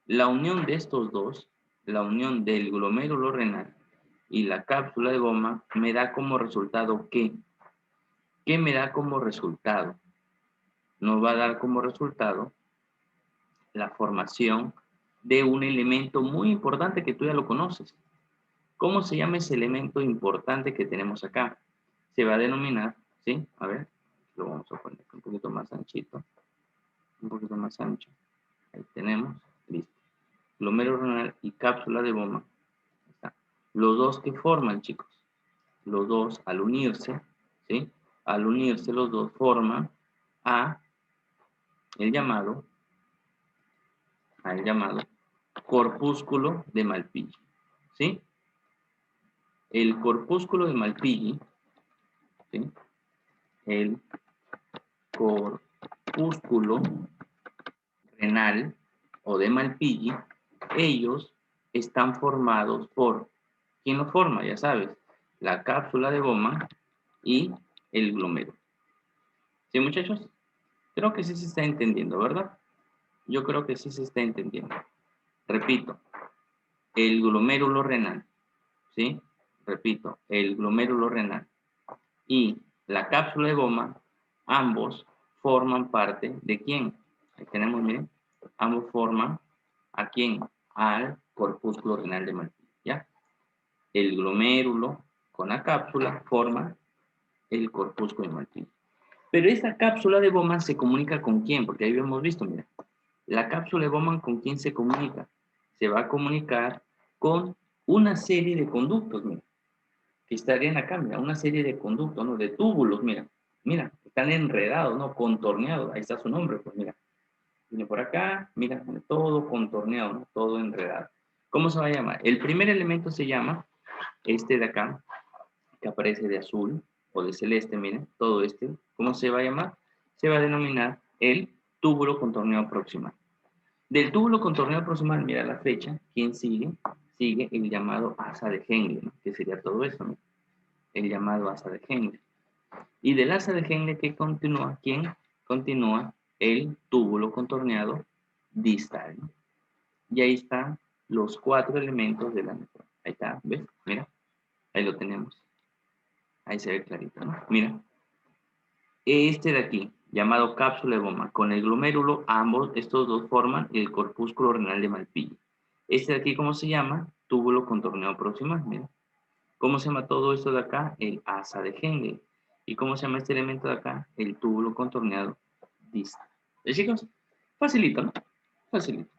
La unión de estos dos, la unión del glomérulo renal y la cápsula de goma, me da como resultado ¿qué? ¿Qué me da como resultado? Nos va a dar como resultado la formación de un elemento muy importante que tú ya lo conoces. ¿Cómo se llama ese elemento importante que tenemos acá? Se va a denominar, ¿sí? A ver, lo vamos a poner un poquito más anchito, un poquito más ancho. Ahí tenemos, listo. Glomérulo renal y cápsula de goma. Está. Los dos que forman, chicos, los dos al unirse, ¿sí? Al unirse los dos forman a el llamado corpúsculo de Malpighi, ¿sí? El corpúsculo de Malpighi, ¿sí? El corpúsculo renal o de Malpighi, ellos están formados por, ¿quién lo forma? Ya sabes, la cápsula de goma y el glomérulo. ¿Sí, muchachos? Creo que sí se está entendiendo, ¿verdad? Yo creo que sí se está entendiendo. Repito, el glomérulo renal, ¿sí? Repito, el glomérulo renal y la cápsula de goma, ambos forman parte de ¿quién? Ahí tenemos, miren, ambos forman ¿a quién? Al corpúsculo renal de Malpighi, ¿ya? El glomérulo con la cápsula forma el corpúsculo de Malpighi. Pero esta cápsula de Bowman se comunica con quién, porque ahí hemos visto, mira, la cápsula de Bowman con quién se comunica. Se va a comunicar con una serie de conductos, mira, que estarían acá, mira, una serie de conductos, ¿no? De túbulos, mira, mira, están enredados, ¿no? Contorneados, ahí está su nombre, pues mira. Viene por acá, mira, todo contorneado, ¿no? Todo enredado. ¿Cómo se va a llamar? El primer elemento se llama, este de acá, que aparece de azul o de celeste, miren, todo este, ¿cómo se va a llamar? Se va a denominar el túbulo contorneado proximal. Del túbulo contorneado proximal, mira la flecha, ¿quién sigue? Sigue el llamado asa de Henle, ¿no? Que sería todo eso, ¿no? El llamado asa de Henle. Y del asa de Henle, ¿qué continúa? ¿Quién? Continúa el túbulo contorneado distal, ¿no? Y ahí están los 4 elementos de la anatomía. Ahí está, ¿ves? Mira, ahí lo tenemos. Ahí se ve clarito, ¿no? Mira. Este de aquí, llamado cápsula de goma, con el glomérulo, ambos, estos dos forman el corpúsculo renal de Malpighi. Este de aquí, ¿cómo se llama? Túbulo contorneado proximal, mira. ¿Cómo se llama todo esto de acá? El asa de Henle. ¿Y cómo se llama este elemento de acá? El túbulo contorneado distal. Chicos? Facilito, ¿no? Facilito.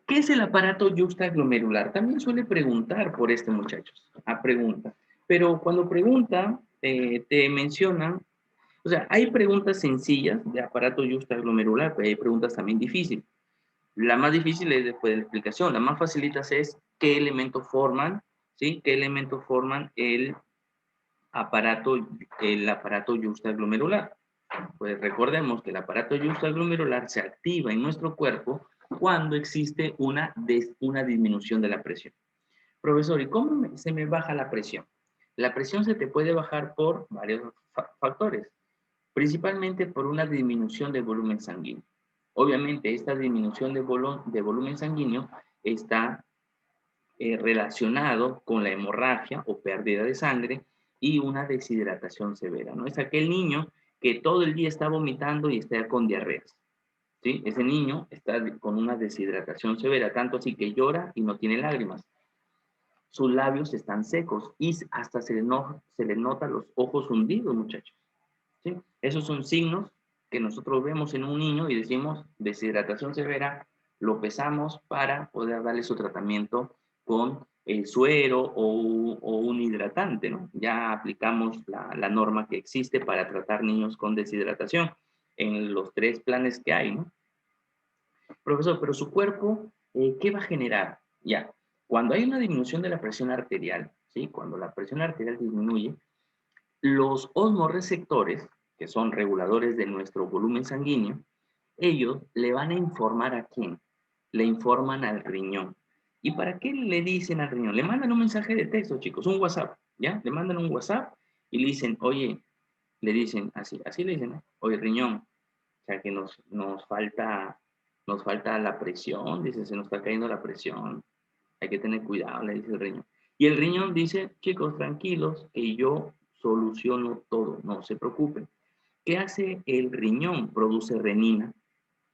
¿Qué es el aparato yuxtaglomerular? También suele preguntar por este, muchachos. A pregunta. Pero cuando pregunta, te mencionan, o sea, hay preguntas sencillas de aparato yuxtaglomerular, pero hay preguntas también difíciles. La más difícil es después de la explicación. La más facilita es qué elementos forman, ¿sí? ¿Qué elementos forman el aparato yuxtaglomerular? Pues recordemos que el aparato yuxtaglomerular se activa en nuestro cuerpo cuando existe una disminución de la presión. Profesor, ¿y cómo se me baja la presión? La presión se te puede bajar por varios factores, principalmente por una disminución del volumen sanguíneo. Obviamente, esta disminución de volumen sanguíneo está relacionado con la hemorragia o pérdida de sangre y una deshidratación severa, ¿no? Es aquel niño que todo el día está vomitando y está con diarreas, ¿sí? Ese niño está con una deshidratación severa, tanto así que llora y no tiene lágrimas. Sus labios están secos y hasta se le nota los ojos hundidos, muchachos, ¿sí? Esos son signos que nosotros vemos en un niño y decimos deshidratación severa, lo pesamos para poder darle su tratamiento con el suero o un hidratante, ¿no? Ya aplicamos la norma que existe para tratar niños con deshidratación en los 3 planes que hay, ¿no? Profesor, pero su cuerpo, ¿qué va a generar? Ya, cuando hay una disminución de la presión arterial, ¿sí? Cuando la presión arterial disminuye, los osmoreceptores, que son reguladores de nuestro volumen sanguíneo, ellos le van a informar a quién. Le informan al riñón. ¿Y para qué le dicen al riñón? Le mandan un mensaje de texto, chicos, un WhatsApp, ¿ya? Le mandan un WhatsApp y le dicen, oye, le dicen así le dicen, ¿no? Oye, riñón, o sea que nos nos falta la presión, dice, se nos está cayendo la presión, hay que tener cuidado, le dice el riñón. Y el riñón dice, chicos, tranquilos, que yo soluciono todo, no se preocupen. ¿Qué hace el riñón? Produce renina,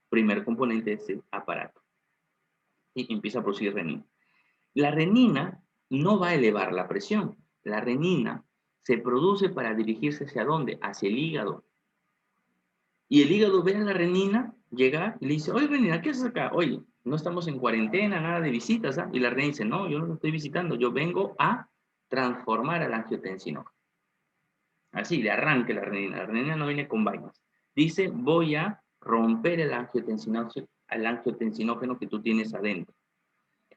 primer componente de este aparato, y empieza a producir renina. La renina no va a elevar la presión, la renina se produce para dirigirse ¿hacia dónde? Hacia el hígado. Y el hígado ve a la renina llegar y le dice, oye, renina, ¿qué haces acá? Oye, no estamos en cuarentena, nada de visitas, ¿ah? Y la renina dice, no, yo no lo estoy visitando, yo vengo a transformar al angiotensinógeno. Así, de arranque la renina no viene con vainas. Dice, voy a romper el angiotensinógeno que tú tienes adentro.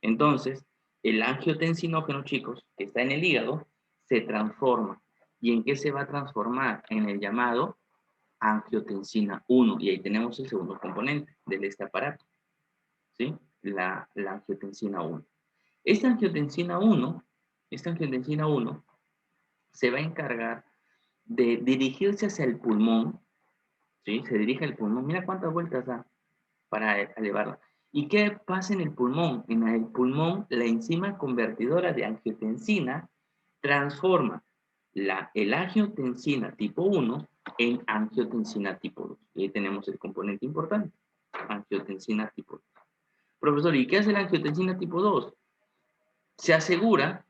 Entonces, el angiotensinógeno, chicos, que está en el hígado, se transforma. ¿Y en qué se va a transformar? En el llamado angiotensina 1, y ahí tenemos el segundo componente de este aparato, ¿sí? La angiotensina 1. Esta angiotensina 1 se va a encargar de dirigirse hacia el pulmón, ¿sí? Se dirige al pulmón, mira cuántas vueltas da para elevarla. ¿Y qué pasa en el pulmón? En el pulmón, la enzima convertidora de angiotensina transforma el angiotensina tipo 1 en angiotensina tipo 2. Y ahí tenemos el componente importante, angiotensina tipo 2. Profesor, ¿y qué hace la angiotensina tipo 2? Se asegura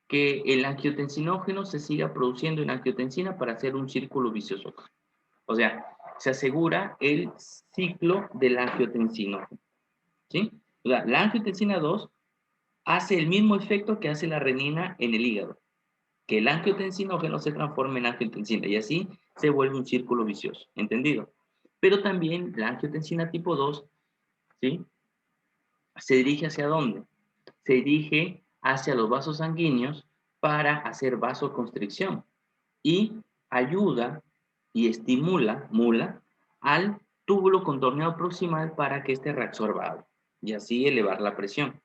que el angiotensinógeno se siga produciendo en angiotensina para hacer un círculo vicioso. O sea, se asegura el ciclo del angiotensinógeno, ¿sí? O sea, la angiotensina 2 hace el mismo efecto que hace la renina en el hígado, que el angiotensinógeno se transforma en angiotensina y así se vuelve un círculo vicioso, ¿entendido? Pero también la angiotensina tipo 2, ¿sí? ¿Se dirige hacia dónde? Se dirige hacia los vasos sanguíneos para hacer vasoconstricción y ayuda y estimula al túbulo contorneado proximal para que éste reabsorba agua y así elevar la presión.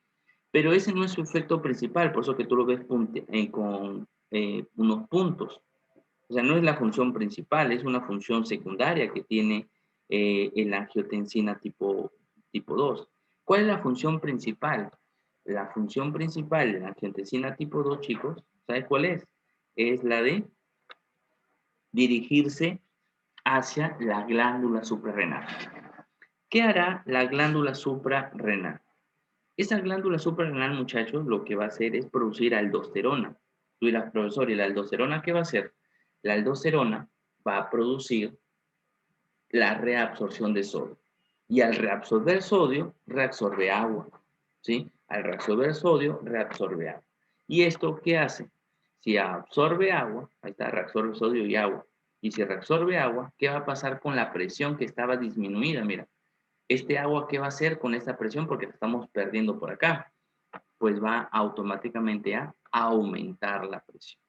Pero ese no es su efecto principal, por eso que tú lo ves con unos puntos. O sea, no es la función principal, es una función secundaria que tiene el angiotensina tipo 2. ¿Cuál es la función principal? La función principal de la angiotensina tipo 2, chicos, ¿sabes cuál es? Es la de dirigirse hacia la glándula suprarrenal. ¿Qué hará la glándula suprarrenal? Esa glándula suprarrenal, muchachos, lo que va a hacer es producir aldosterona. Tú dirás, profesor, ¿y la aldosterona qué va a hacer? La aldosterona va a producir la reabsorción de sodio. Y al reabsorber sodio, reabsorbe agua. ¿Sí? Al reabsorber sodio, reabsorbe agua. ¿Y esto qué hace? Si absorbe agua, ahí está, reabsorbe sodio y agua. Y si reabsorbe agua, ¿qué va a pasar con la presión que estaba disminuida? Mira, este agua, ¿qué va a hacer con esta presión? Porque la estamos perdiendo por acá. Pues va automáticamente a aumentar la presión.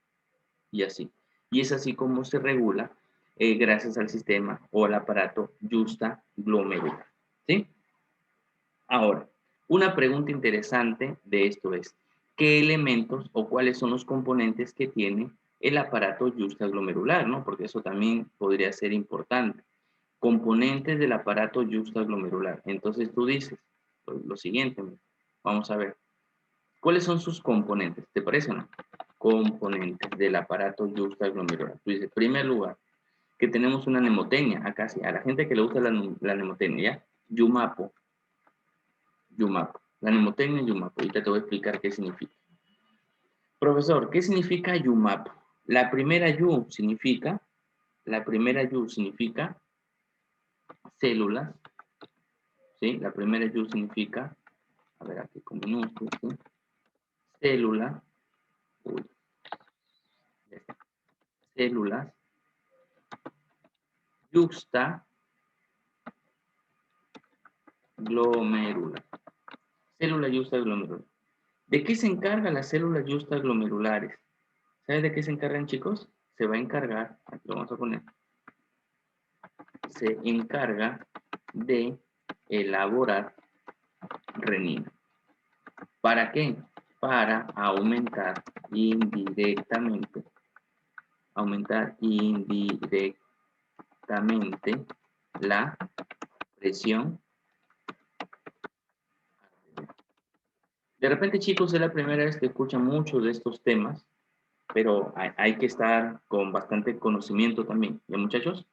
Y así. Y es así como se regula gracias al sistema o al aparato justa-glomerular. ¿Sí? Ahora, una pregunta interesante de esto es, ¿qué elementos o cuáles son los componentes que tiene el aparato justa-glomerular? ¿No? Porque eso también podría ser importante. Componentes del aparato justa-glomerular. Entonces tú dices pues, lo siguiente, vamos a ver. ¿Cuáles son sus componentes? ¿Te parece o no? Componentes del aparato justa-glomerular. Tú dices, en primer lugar, que tenemos una mnemotecnia, acá sí, a la gente que le gusta la mnemotecnia, ¿ya? Yumapo. La mnemotecnia Yumapo. Ahorita te voy a explicar qué significa. Profesor, ¿qué significa Yumapo? La primera Yu significa células, ¿sí? La primera Yu significa, a ver aquí con minúsculas, ¿sí? Célula, uy, células, justa, glomerular. Célula justa glomerular. ¿De qué se encargan las células justas glomerulares? ¿Sabes de qué se encargan, chicos? Se va a encargar, aquí lo vamos a poner, se encarga de elaborar renina. ¿Para qué? Para aumentar indirectamente la presión De repente, chicos, es la primera vez que escuchan muchos de estos temas, pero hay que estar con bastante conocimiento también. ¿Ya, muchachos?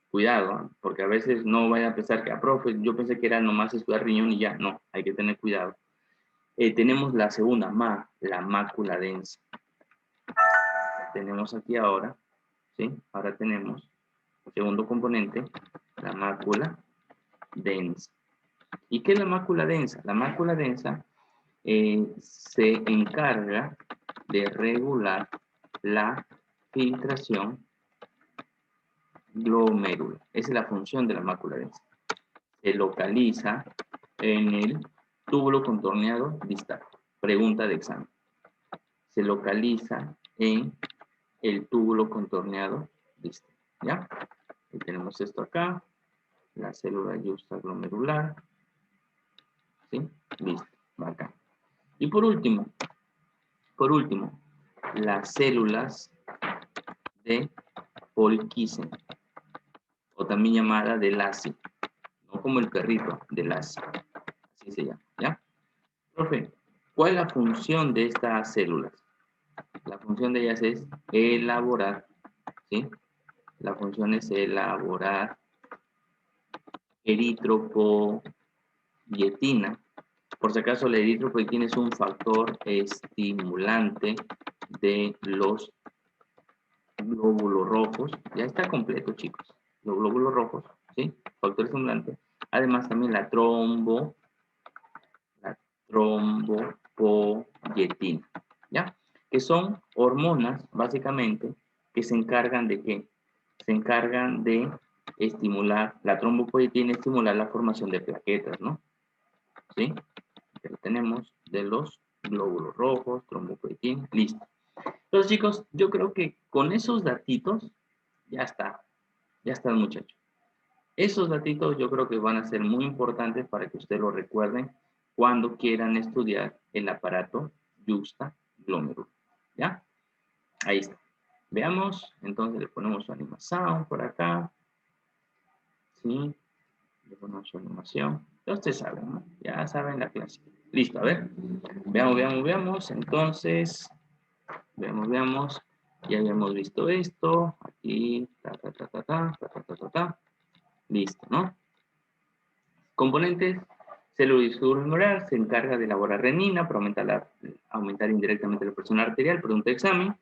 Cuidado, ¿ah? Porque a veces no vayan a pensar que, profe, yo pensé que era nomás estudiar riñón y ya. No, hay que tener cuidado. Tenemos la segunda, la mácula densa. Tenemos aquí ahora, ¿sí? Ahora tenemos el segundo componente, la mácula densa. ¿Y qué es la mácula densa? La mácula densa se encarga de regular la filtración glomerular. Esa es la función de la mácula densa. Se localiza en el túbulo contorneado distal. Pregunta de examen. Se localiza en el túbulo contorneado distal. ¿Ya? Y tenemos esto acá, la célula yuxtaglomerular. ¿Sí? Listo, acá. Y por último, las células de Purkinje, o también llamada de Lassie, no como el perrito, de Lassie, así se llama, ¿ya? Profe, ¿cuál es la función de estas células? La función de ellas es elaborar, ¿sí? La función es elaborar eritropoyetina. Por si acaso, la eritropoyetina es un factor estimulante de los glóbulos rojos. Ya está completo, chicos. Los glóbulos rojos, ¿sí? Factor estimulante. Además, también la trombopoyetina, ¿ya? Que son hormonas, básicamente, que se encargan de ¿qué? Se encargan de estimular, la trombopoyetina estimular la formación de plaquetas, ¿no? ¿Sí? Que lo tenemos de los glóbulos rojos, trombopoyetina, listo. Entonces, chicos, yo creo que con esos datitos, ya están, muchachos. Esos datitos yo creo que van a ser muy importantes para que ustedes lo recuerden cuando quieran estudiar el aparato yuxtaglomerular. ¿Ya? Ahí está. Veamos, entonces le ponemos su animación por acá. ¿Sí? Le ponemos su animación. Ya ustedes saben, ¿no? Ya saben la clase. Listo, a ver. Veamos. Entonces, veamos. Ya habíamos visto esto. Aquí, Listo, ¿no? Componentes. Célula glomerular se encarga de elaborar renina para aumentar indirectamente la presión arterial. Pregunta de examen.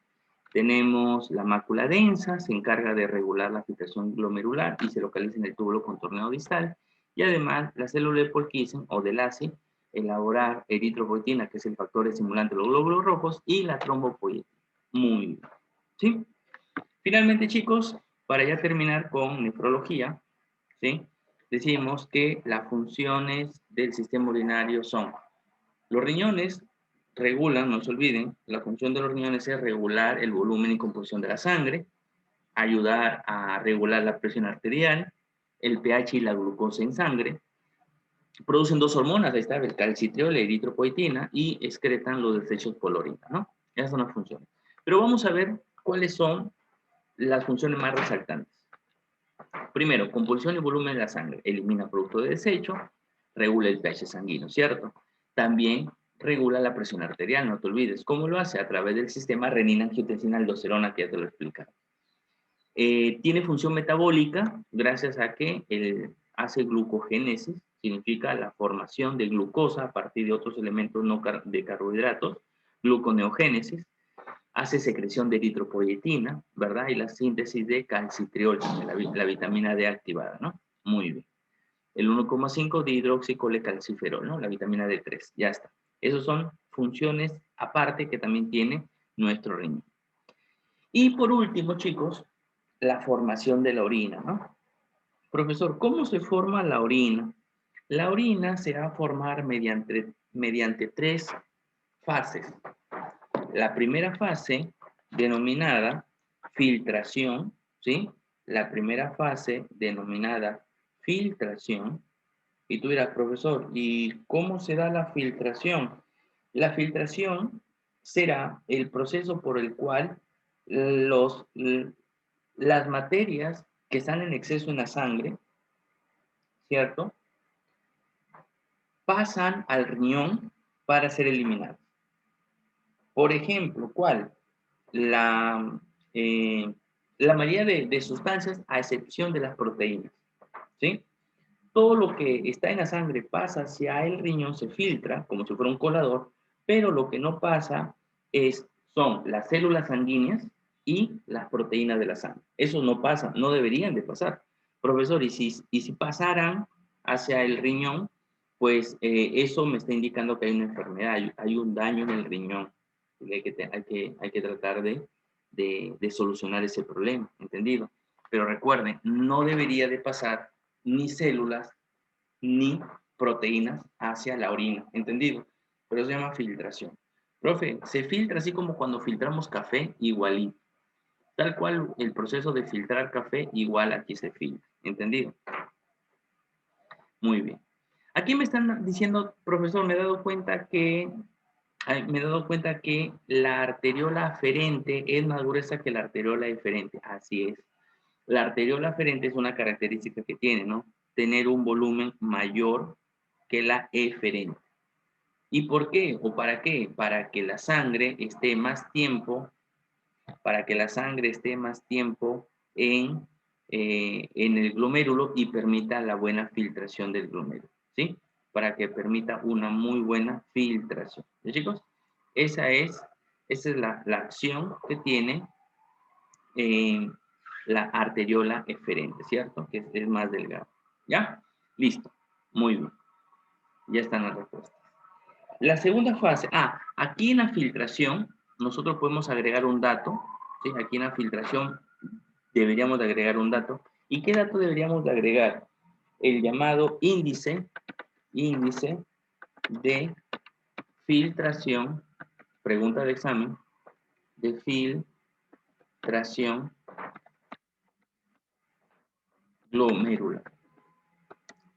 Tenemos la mácula densa, se encarga de regular la filtración glomerular y se localiza en el túbulo contorneado distal. Y además, la célula de Purkinje o de Lassie, elaborar eritropoyetina, que es el factor estimulante de los glóbulos rojos, y la trombopoyetina. Muy bien. ¿Sí? Finalmente, chicos, para ya terminar con nefrología, ¿sí? Decimos que las funciones del sistema urinario son: los riñones regulan, no se olviden, la función de los riñones es regular el volumen y composición de la sangre, ayudar a regular la presión arterial, el pH y la glucosa en sangre. Producen dos hormonas, ahí está, el calcitriol, la eritropoyetina, y excretan los desechos por la orina, ¿no? Esas son las funciones. Pero vamos a ver cuáles son las funciones más resaltantes. Primero, compulsión y volumen de la sangre. Elimina producto de desecho, regula el pH sanguíneo, ¿cierto? También regula la presión arterial, no te olvides. ¿Cómo lo hace? A través del sistema renina-angiotensina-aldosterona, que ya te lo he explicado. Tiene función metabólica gracias a que hace glucogénesis, significa la formación de glucosa a partir de otros elementos de carbohidratos, gluconeogénesis. Hace secreción de eritropoyetina, ¿verdad? Y la síntesis de calcitriol, la vitamina D activada, ¿no? Muy bien. El 1,5 de hidroxicolecalciferol, ¿no? La vitamina D3, ya está. Esas son funciones aparte que también tiene nuestro riñón. Y por último, chicos, la formación de la orina, ¿no? Profesor, ¿cómo se forma la orina? La orina se va a formar mediante tres fases. La primera fase, denominada filtración, ¿sí? La primera fase, denominada filtración. Y tú dirás, profesor, ¿y cómo se da la filtración? La filtración será el proceso por el cual las materias que están en exceso en la sangre, ¿cierto? Pasan al riñón para ser eliminados. Por ejemplo, ¿cuál? La, la mayoría de sustancias, a excepción de las proteínas, ¿sí? Todo lo que está en la sangre pasa hacia el riñón, se filtra como si fuera un colador, pero lo que no pasa son las células sanguíneas y las proteínas de la sangre. Eso no pasa, no deberían de pasar. Profesor, y si pasaran hacia el riñón, pues eso me está indicando que hay una enfermedad, hay un daño en el riñón. Hay que tratar de solucionar ese problema, ¿entendido? Pero recuerden, no debería de pasar ni células ni proteínas hacia la orina, ¿entendido? Pero eso se llama filtración. Profe, se filtra así como cuando filtramos café, igualito. Tal cual el proceso de filtrar café, igual aquí se filtra, ¿entendido? Muy bien. Aquí me están diciendo, profesor, me he dado cuenta que la arteriola aferente es más gruesa que la arteriola eferente. Así es. La arteriola aferente es una característica que tiene, ¿no? Tener un volumen mayor que la eferente. ¿Y por qué? ¿O para qué? Para que la sangre esté más tiempo, en el glomérulo y permita la buena filtración del glomérulo, ¿sí? Para que permita una muy buena filtración. ¿Sí, chicos? Esa es la acción que tiene la arteriola eferente, ¿cierto? Que es más delgada. ¿Ya? Listo. Muy bien. Ya están las respuestas. La segunda fase, aquí en la filtración, nosotros podemos agregar un dato, ¿sí? Aquí en la filtración deberíamos de agregar un dato. ¿Y qué dato deberíamos de agregar? El llamado índice de filtración, pregunta de examen, de filtración glomerular.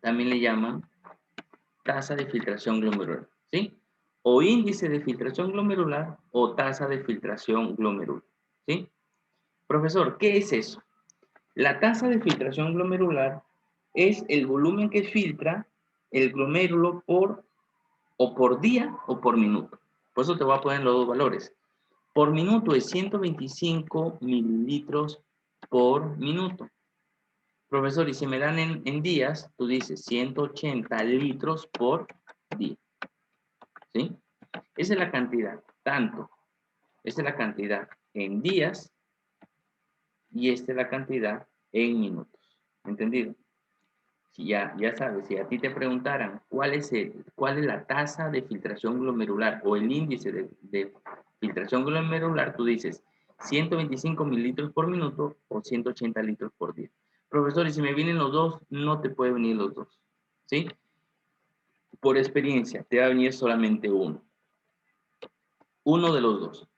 También le llaman tasa de filtración glomerular, ¿sí? O índice de filtración glomerular o tasa de filtración glomerular, ¿sí? Profesor, ¿qué es eso? La tasa de filtración glomerular es el volumen que filtra el glomérulo por día o por minuto. Por eso te voy a poner los dos valores. Por minuto es 125 mililitros por minuto. Profesor, y si me dan en días, tú dices 180 litros por día. ¿Sí? Esa es la cantidad, esta es la cantidad en días y esta es la cantidad en minutos. ¿Entendido? Si ya sabes, si a ti te preguntaran cuál es la tasa de filtración glomerular o el índice de filtración glomerular, tú dices 125 mililitros por minuto o 180 litros por día. Profesor, y si me vienen los dos, no te puede venir los dos. ¿Sí? Por experiencia, te va a venir solamente uno. Uno de los dos.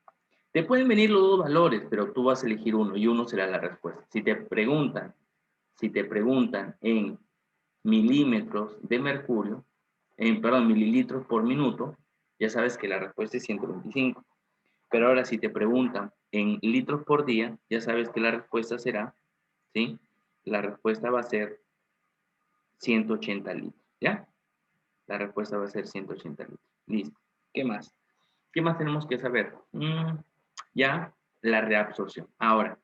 Te pueden venir los dos valores, pero tú vas a elegir uno y uno será la respuesta. Si te preguntan en milímetros de mercurio, mililitros por minuto, ya sabes que la respuesta es 125. Pero ahora si te preguntan en litros por día, ya sabes que la respuesta será, ¿sí? La respuesta va a ser 180 litros, ¿ya? La respuesta va a ser 180 litros. Listo. ¿Qué más? ¿Qué más tenemos que saber? Ya, la reabsorción. Ahora,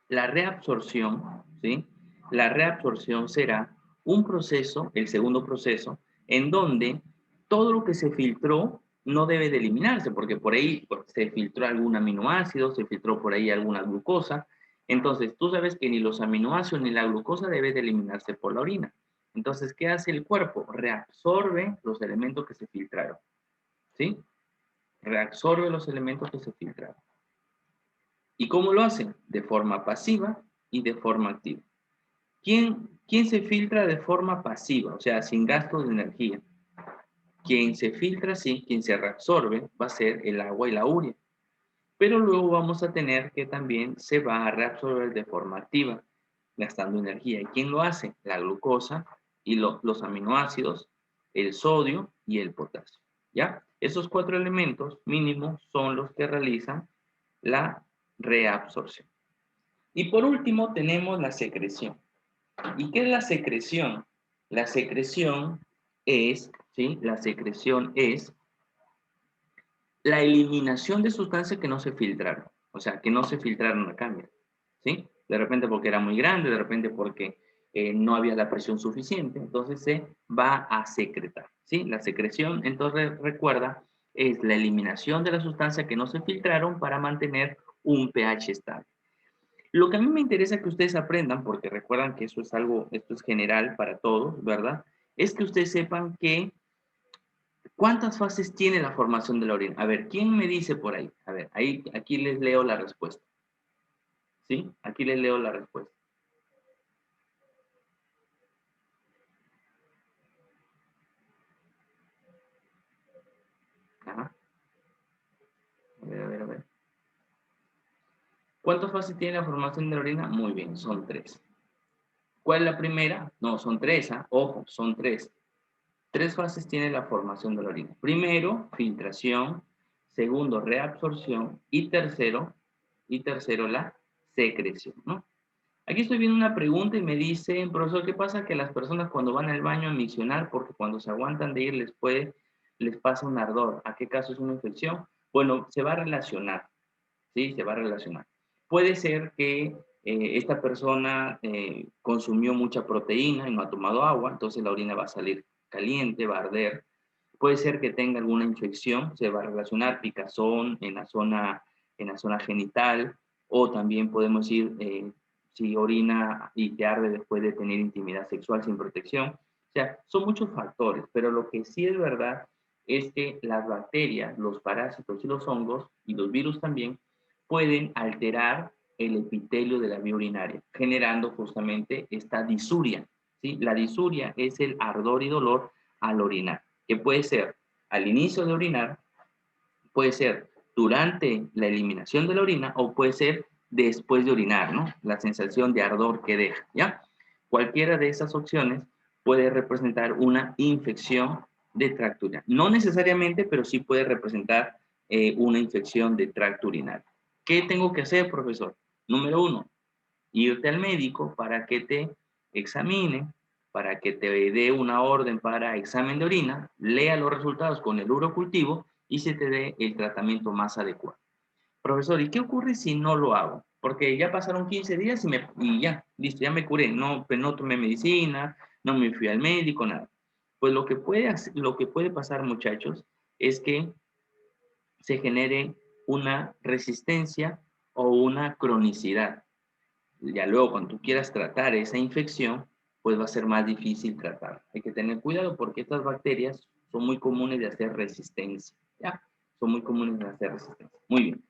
la reabsorción, ¿sí? La reabsorción será un proceso, el segundo proceso, en donde todo lo que se filtró no debe de eliminarse, porque por ahí se filtró algún aminoácido, se filtró por ahí alguna glucosa. Entonces, tú sabes que ni los aminoácidos ni la glucosa debe de eliminarse por la orina. Entonces, ¿qué hace el cuerpo? Reabsorbe los elementos que se filtraron, ¿sí? Reabsorbe los elementos que se filtraron. ¿Y cómo lo hacen? De forma pasiva y de forma activa. ¿Quién se filtra de forma pasiva? O sea, sin gasto de energía. Quien se filtra, sí, quien se reabsorbe va a ser el agua y la urea. Pero luego vamos a tener que también se va a reabsorber de forma activa, gastando energía. ¿Y quién lo hace? La glucosa y los aminoácidos, el sodio y el potasio. ¿Ya? Esos 4 elementos mínimos son los que realizan la reabsorción. Y por último tenemos la secreción. ¿Y qué es la secreción? La secreción es ¿sí? La secreción es la eliminación de sustancias que no se filtraron, o sea, que no se filtraron a cambio, ¿sí? De repente porque era muy grande, de repente porque no había la presión suficiente, entonces se va a secretar, ¿sí? La secreción, entonces recuerda, es la eliminación de la sustancia que no se filtraron para mantener un pH estable. Lo que a mí me interesa que ustedes aprendan, porque recuerdan que eso es algo, esto es general para todos, ¿verdad? Es que ustedes sepan que ¿cuántas fases tiene la formación de la orina? A ver, ¿quién me dice por ahí? A ver, ahí, aquí les leo la respuesta. ¿Sí? Aquí les leo la respuesta. Ajá. A ver, a ver, a ver. ¿Cuántas fases tiene la formación de la orina? Muy bien, son 3. ¿Cuál es la primera? No, son 3, ¿ah? Ojo, son 3. 3 fases tiene la formación de la orina. Primero, filtración. Segundo, reabsorción. Y tercero, la secreción, ¿no? Aquí estoy viendo una pregunta y me dicen, profesor, ¿qué pasa que las personas cuando van al baño a miccionar, porque cuando se aguantan de ir les pasa un ardor? ¿A qué caso es una infección? Bueno, se va a relacionar, ¿sí? Se va a relacionar. Puede ser que esta persona consumió mucha proteína y no ha tomado agua, entonces la orina va a salir caliente, va a arder. Puede ser que tenga alguna infección, se va a relacionar picazón en la zona genital, o también podemos ir, si orina y te arde después de tener intimidad sexual sin protección. O sea, son muchos factores, pero lo que sí es verdad es que las bacterias, los parásitos y los hongos, y los virus también, pueden alterar el epitelio de la vía urinaria, generando justamente esta disuria, ¿sí? La disuria es el ardor y dolor al orinar, que puede ser al inicio de orinar, puede ser durante la eliminación de la orina o puede ser después de orinar, ¿no? La sensación de ardor que deja, ¿ya? Cualquiera de esas opciones puede representar una infección de tracto urinario. No necesariamente, pero sí puede representar una infección de tracto urinario. ¿Qué tengo que hacer, profesor? Número 1, irte al médico para que te examine, para que te dé una orden para examen de orina, lea los resultados con el urocultivo y se te dé el tratamiento más adecuado. Profesor, ¿y qué ocurre si no lo hago? Porque ya pasaron 15 días y ya, listo, ya me curé, no, pues no tomé medicina, no me fui al médico, nada. Pues lo que puede pasar, muchachos, es que se genere una resistencia o una cronicidad. Ya luego, cuando tú quieras tratar esa infección, pues va a ser más difícil tratar. Hay que tener cuidado porque estas bacterias son muy comunes de hacer resistencia. ¿Ya? Son muy comunes de hacer resistencia. Muy bien.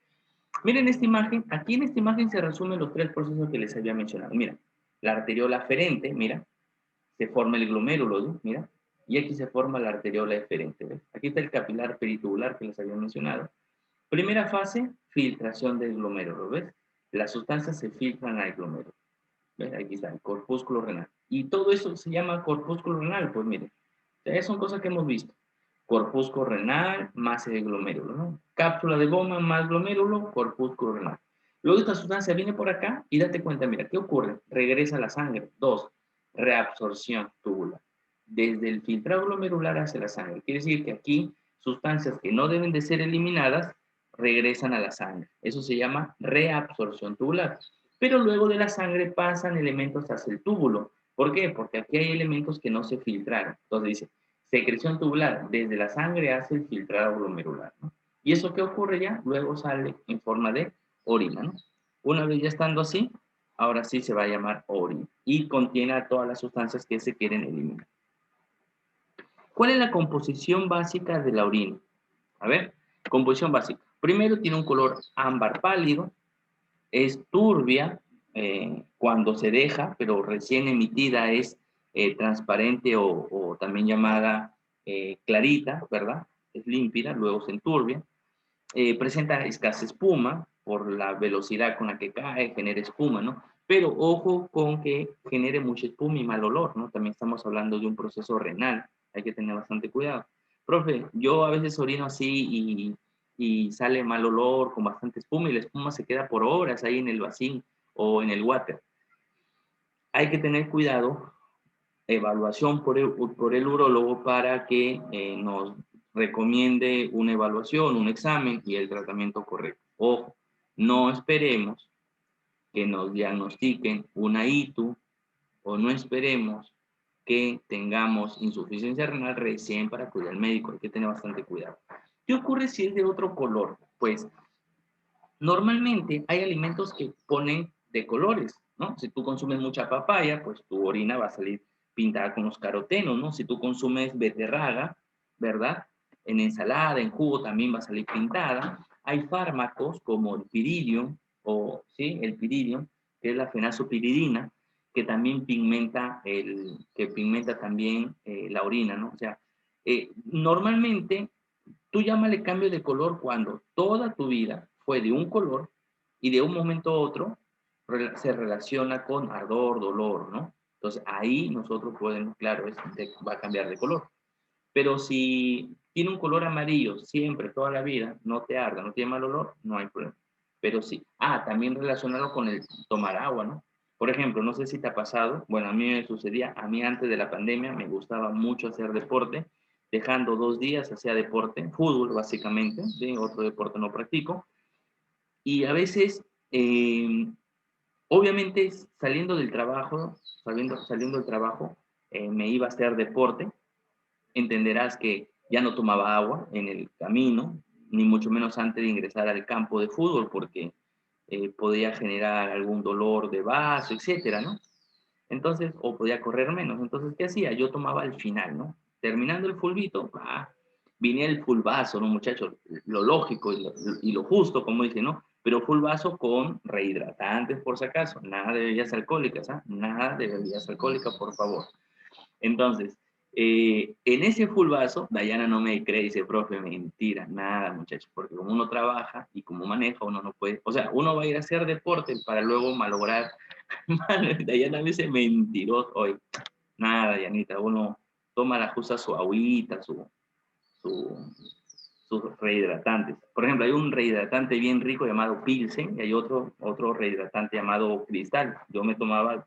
Miren esta imagen. Aquí en esta imagen se resumen los 3 procesos que les había mencionado. Mira, la arteriola aferente, mira, se forma el glomérulo, ¿sí? Mira, y aquí se forma la arteriola eferente. ¿Ves? Aquí está el capilar peritubular que les había mencionado. Primera fase, filtración del glomérulo, ¿ves? Las sustancias se filtran al glomérulo. ¿Ves? Aquí está, el corpúsculo renal. Y todo eso se llama corpúsculo renal, pues mire, son cosas que hemos visto. Corpúsculo renal más el glomérulo, ¿no? Cápsula de goma más glomérulo, corpúsculo renal. Luego esta sustancia viene por acá y date cuenta, mira, ¿qué ocurre? Regresa a la sangre. 2, reabsorción tubular. Desde el filtrado glomerular hacia la sangre. Quiere decir que aquí sustancias que no deben de ser eliminadas regresan a la sangre. Eso se llama reabsorción tubular. Pero luego de la sangre pasan elementos hacia el túbulo. ¿Por qué? Porque aquí hay elementos que no se filtraron. Entonces dice, secreción tubular, desde la sangre hacia el filtrado glomerular, ¿no? ¿Y eso qué ocurre ya? Luego sale en forma de orina, ¿no? Una vez ya estando así, ahora sí se va a llamar orina y contiene todas las sustancias que se quieren eliminar. ¿Cuál es la composición básica de la orina? A ver, composición básica. Primero tiene un color ámbar pálido, es turbia cuando se deja, pero recién emitida es transparente o también llamada clarita, ¿verdad? Es límpida, luego se enturbia. Presenta escasa espuma por la velocidad con la que cae, genera espuma, ¿no? Pero ojo con que genere mucha espuma y mal olor, ¿no? También estamos hablando de un proceso renal, hay que tener bastante cuidado. Profe, yo a veces orino así y sale mal olor con bastante espuma y la espuma se queda por horas ahí en el vacín o en el water. Hay que tener cuidado evaluación por el urólogo para que nos recomiende una evaluación, un examen y el tratamiento correcto. Ojo, no esperemos que nos diagnostiquen una ITU o no esperemos que tengamos insuficiencia renal recién para acudir al médico. Hay que tener bastante cuidado. ¿Qué ocurre si es de otro color? Pues normalmente hay alimentos que ponen de colores, ¿no? Si tú consumes mucha papaya, pues tu orina va a salir pintada con los carotenos, ¿no? Si tú consumes beterraga, ¿verdad? En ensalada, en jugo también va a salir pintada. Hay fármacos como el piridium, o, ¿sí? El piridium, que es la fenazopiridina, que también pigmenta, que pigmenta también la orina, ¿no? O sea, normalmente tú llámale cambio de color cuando toda tu vida fue de un color y de un momento a otro se relaciona con ardor, dolor, ¿no? Entonces ahí nosotros podemos, claro, va a cambiar de color. Pero si tiene un color amarillo siempre, toda la vida, no te arda, no tiene mal olor, no hay problema. Pero sí, también relacionarlo con el tomar agua, ¿no? Por ejemplo, no sé si te ha pasado, bueno, a mí me sucedía, a mí antes de la pandemia me gustaba mucho hacer deporte, dejando 2 días hacía deporte, fútbol básicamente, ¿sí? Otro deporte no practico, y a veces, obviamente saliendo del trabajo, saliendo del trabajo, me iba a hacer deporte, entenderás que ya no tomaba agua en el camino, ni mucho menos antes de ingresar al campo de fútbol, porque podía generar algún dolor de vaso, etcétera, ¿no? Entonces, o podía correr menos. Entonces, ¿qué hacía? Yo tomaba al final, ¿no? Terminando el fulbito, venía el fulbazo, ¿no, muchachos? Lo lógico y lo justo, como dice, ¿no? Pero fulbazo con rehidratantes, por si acaso. Nada de bebidas alcohólicas, ¿ah? Nada de bebidas alcohólicas, por favor. Entonces, en ese fulbazo, Dayana no me cree, dice, profe, mentira, nada, muchachos, porque como uno trabaja y como maneja, uno no puede, o sea, uno va a ir a hacer deporte para luego malograr. Dayana me dice mentiroso hoy. Nada, Dayanita, uno toma la justa su agüita, su, sus rehidratantes. Por ejemplo, hay un rehidratante bien rico llamado Pilsen y hay otro rehidratante llamado Cristal. Yo me tomaba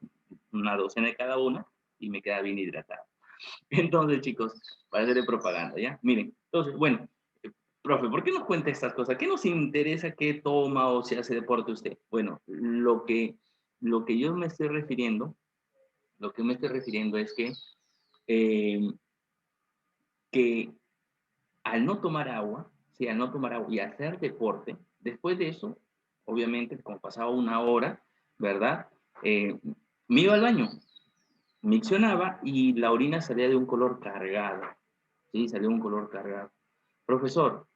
una docena de cada una y me quedaba bien hidratado. Entonces, chicos, para hacerle propaganda, ¿ya? Miren, entonces, bueno, profe, ¿por qué nos cuenta estas cosas? ¿Qué nos interesa qué toma o si hace deporte usted? Bueno, lo que yo me estoy refiriendo, lo que me estoy refiriendo es eh, que al no tomar agua, sí, al no tomar agua y hacer deporte, después de eso, obviamente, como pasaba una hora, ¿verdad? Me iba al baño, miccionaba y la orina salía de un color cargado, ¿sí? Salía un color cargado. Profesor,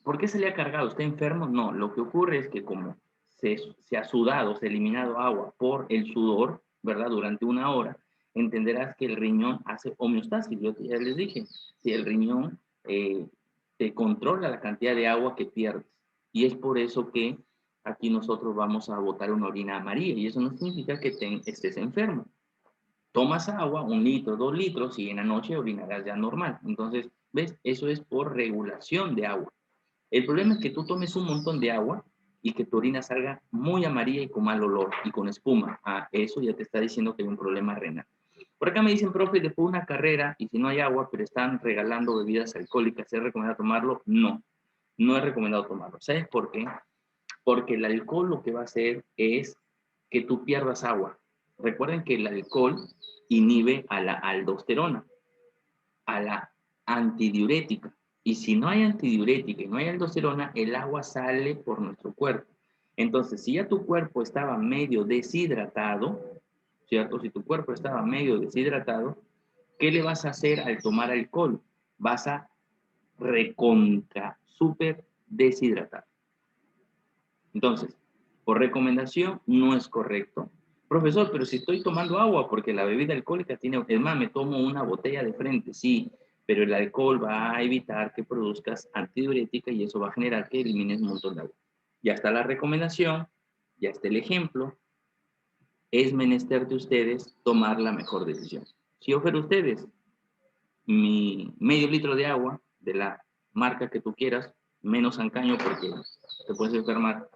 ¿por qué salía cargado? ¿Está enfermo? No, lo que ocurre es que como se ha sudado, se ha eliminado agua por el sudor, ¿verdad? Durante una hora, entenderás que el riñón hace homeostasis. Yo ya les dije, si el riñón te controla la cantidad de agua que pierdes. Y es por eso que aquí nosotros vamos a botar una orina amarilla. Y eso no significa que estés enfermo. Tomas agua, 1 litro, 2 litros, y en la noche orinarás ya normal. Entonces, ¿ves? Eso es por regulación de agua. El problema es que tú tomes un montón de agua y que tu orina salga muy amarilla y con mal olor y con espuma. Eso ya te está diciendo que hay un problema renal. Por acá me dicen, profe, después de una carrera y si no hay agua, pero están regalando bebidas alcohólicas, ¿es recomendado tomarlo? No, no es recomendado tomarlo. ¿Sabes por qué? Porque el alcohol lo que va a hacer es que tú pierdas agua. Recuerden que el alcohol inhibe a la aldosterona, a la antidiurética. Y si no hay antidiurética y no hay aldosterona, el agua sale por nuestro cuerpo. Entonces, si ya tu cuerpo estaba medio deshidratado, ¿cierto? Si tu cuerpo estaba medio deshidratado, ¿qué le vas a hacer al tomar alcohol? Vas a recontra, súper deshidratar. Entonces, por recomendación, no es correcto. Profesor, pero si estoy tomando agua, porque la bebida alcohólica tiene, es más, me tomo una botella de frente, sí, pero el alcohol va a evitar que produzcas antidiurética y eso va a generar que elimines un montón de agua. Ya está la recomendación, ya está el ejemplo, es menester de ustedes tomar la mejor decisión. Si ofrezco a ustedes mi medio litro de agua, de la marca que tú quieras, menos ancaño porque te puedes enfermar,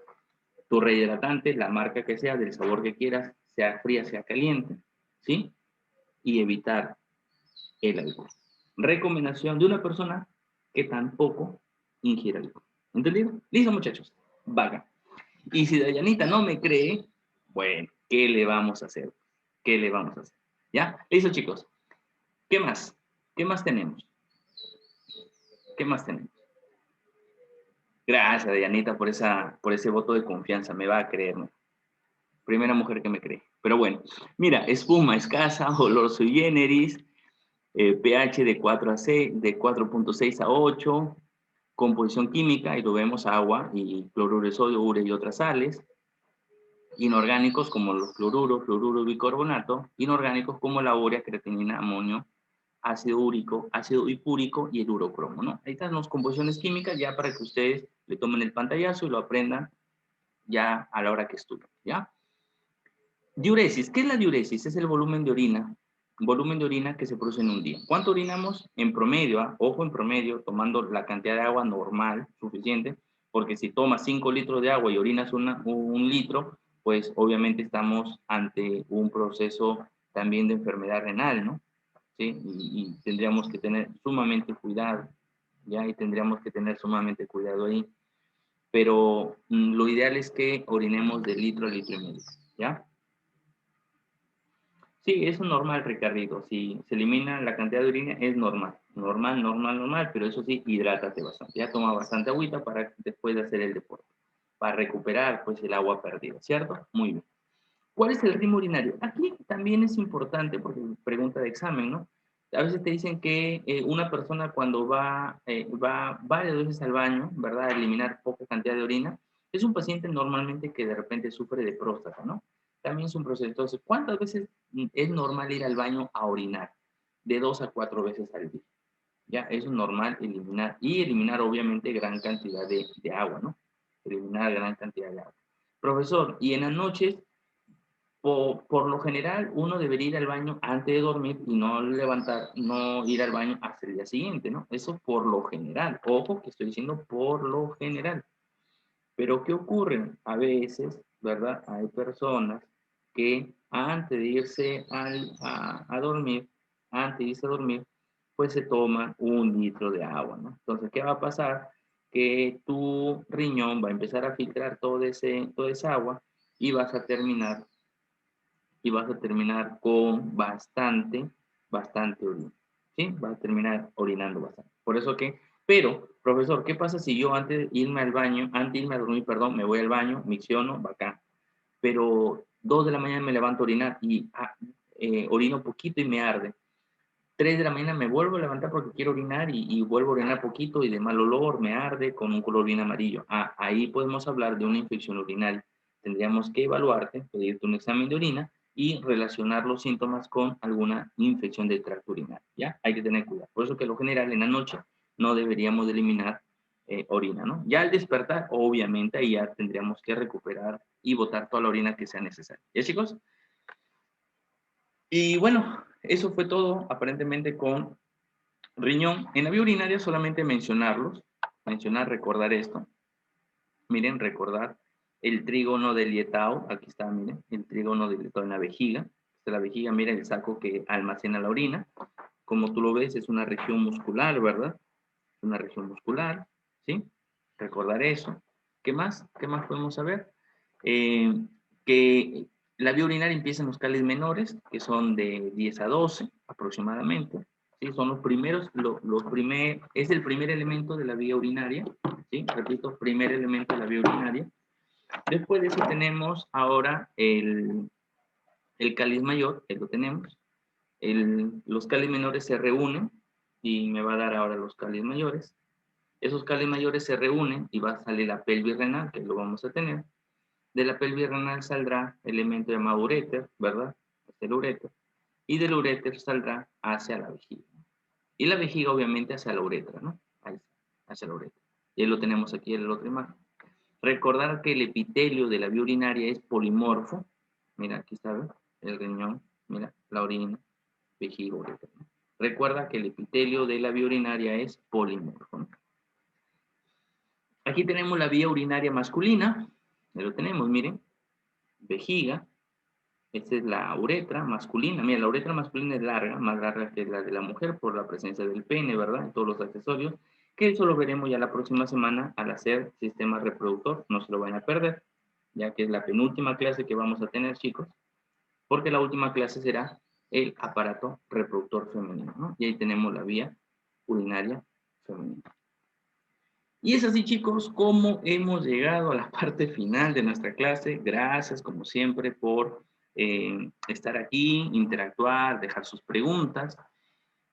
tu rehidratante, la marca que sea, del sabor que quieras, sea fría, sea caliente, ¿sí? Y evitar el alcohol. Recomendación de una persona que tampoco ingiere alcohol. ¿Entendido? Listo, muchachos. Vaga. Y si Dayanita no me cree, bueno, ¿qué le vamos a hacer? ¿Qué le vamos a hacer? ¿Ya? Listo, chicos. ¿Qué más? ¿Qué más tenemos? ¿Qué más tenemos? Gracias, Dayanita, por ese voto de confianza. Me va a creer, ¿no? Primera mujer que me cree. Pero bueno, mira, espuma escasa, olor sui generis, pH de 4 a 6, de 4.6 a 8, composición química, y lo vemos agua y cloruro de sodio, urea y otras sales, inorgánicos como los fluoruros, fluoruro y bicarbonato, inorgánicos como la urea, creatinina, amonio, ácido úrico, ácido hipúrico y el urocromo, ¿no? Ahí están las composiciones químicas ya para que ustedes le tomen el pantallazo y lo aprendan ya a la hora que estudien, ¿ya? Diuresis, ¿qué es la diuresis? Es el volumen de orina que se produce en un día. ¿Cuánto orinamos? En promedio, ojo, en promedio, tomando la cantidad de agua normal, suficiente, porque si tomas 5 litros de agua y orinas un litro, pues obviamente estamos ante un proceso también de enfermedad renal, ¿no? ¿Sí? Y tendríamos que tener sumamente cuidado, ¿ya? Y tendríamos que tener sumamente cuidado ahí. Pero lo ideal es que orinemos de litro a litro y medio, ¿ya? Sí, eso es normal, Ricardito. Si se elimina la cantidad de orina, es normal. Normal, normal, normal, pero eso sí, hidrátate bastante. Ya toma bastante agüita para después de hacer el deporte, para recuperar pues el agua perdida, ¿cierto? Muy bien. ¿Cuál es el ritmo urinario? Aquí también es importante, porque pregunta de examen, ¿no? A veces te dicen que una persona cuando va varias veces al baño, ¿verdad? A eliminar poca cantidad de orina, es un paciente normalmente que de repente sufre de próstata, ¿no? También es un proceso. Entonces, ¿cuántas veces es normal ir al baño a orinar? De 2 a 4 veces al día. Ya, eso es normal eliminar. Y eliminar, obviamente, gran cantidad de agua, ¿no? Eliminar gran cantidad de agua. Profesor, y en las noches, por lo general, uno debería ir al baño antes de dormir y no ir al baño hasta el día siguiente, ¿no? Eso por lo general. Ojo que estoy diciendo por lo general. Pero ¿qué ocurre? A veces, ¿verdad? Hay personas que antes de irse a dormir, antes de irse a dormir, pues se toman 1 litro de agua, ¿no? Entonces, ¿qué va a pasar? Que tu riñón va a empezar a filtrar toda esa agua y vas a terminar con bastante orina, ¿sí? Vas a terminar orinando bastante. Por eso que, pero, profesor, ¿qué pasa si yo antes de irme al baño, antes de irme a dormir, perdón, me voy al baño, micciono, bacán, pero 2 de la mañana me levanto a orinar y orino poquito y me arde? 3 de la mañana me vuelvo a levantar porque quiero orinar y vuelvo a orinar poquito y de mal olor, me arde con un color bien amarillo. Ahí podemos hablar de una infección urinaria. Tendríamos que evaluarte, pedirte un examen de orina y relacionar los síntomas con alguna infección del tracto urinario, ¿ya? Hay que tener cuidado. Por eso que lo general en la noche no deberíamos de eliminar orina, ¿no? Ya al despertar, obviamente, ahí ya tendríamos que recuperar y botar toda la orina que sea necesaria. ¿Ya, chicos? Y bueno, eso fue todo aparentemente con riñón. En la vía urinaria solamente recordar esto. Miren, recordar el trígono de Lietau. Aquí está, miren, el trígono de Lietau en la vejiga. La vejiga, mira el saco que almacena la orina. Como tú lo ves, es una región muscular, ¿verdad? Una región muscular, ¿sí? Recordar eso. ¿Qué más? ¿Qué más podemos saber? Que la vía urinaria empieza en los cálices menores, que son de 10 a 12 aproximadamente. ¿Sí? Son los primeros, es el primer elemento de la vía urinaria, ¿sí? Repito, primer elemento de la vía urinaria. Después de eso tenemos ahora el cáliz mayor, que lo tenemos. Los cálices menores se reúnen y me va a dar ahora los cálices mayores. Esos cálices mayores se reúnen y va a salir la pelvis renal, que lo vamos a tener. De la pelvis renal saldrá el elemento llamado uréter, ¿verdad? El uréter. Y del uréter saldrá hacia la vejiga. Y la vejiga, obviamente, hacia la uretra, ¿no? Ahí está, hacia la uretra. Y lo tenemos aquí en la otra imagen. Recordar que el epitelio de la vía urinaria es polimorfo. Mira, aquí está, ¿ves? El riñón, mira, la orina, vejiga, uretra, ¿no? Recuerda que el epitelio de la vía urinaria es polimorfo, ¿no? Aquí tenemos la vía urinaria masculina. Ahí lo tenemos, miren. Vejiga, Esta es la uretra masculina. Mira, la uretra masculina es larga, más larga que la de la mujer por la presencia del pene, ¿verdad? En todos los accesorios, que eso lo veremos ya la próxima semana al hacer sistema reproductor. No se lo van a perder, ya que es la penúltima clase que vamos a tener, chicos, porque la última clase será el aparato reproductor femenino, ¿no? Y ahí tenemos la vía urinaria femenina. Y es así, chicos, como hemos llegado a la parte final de nuestra clase. Gracias, como siempre, por estar aquí, interactuar, dejar sus preguntas.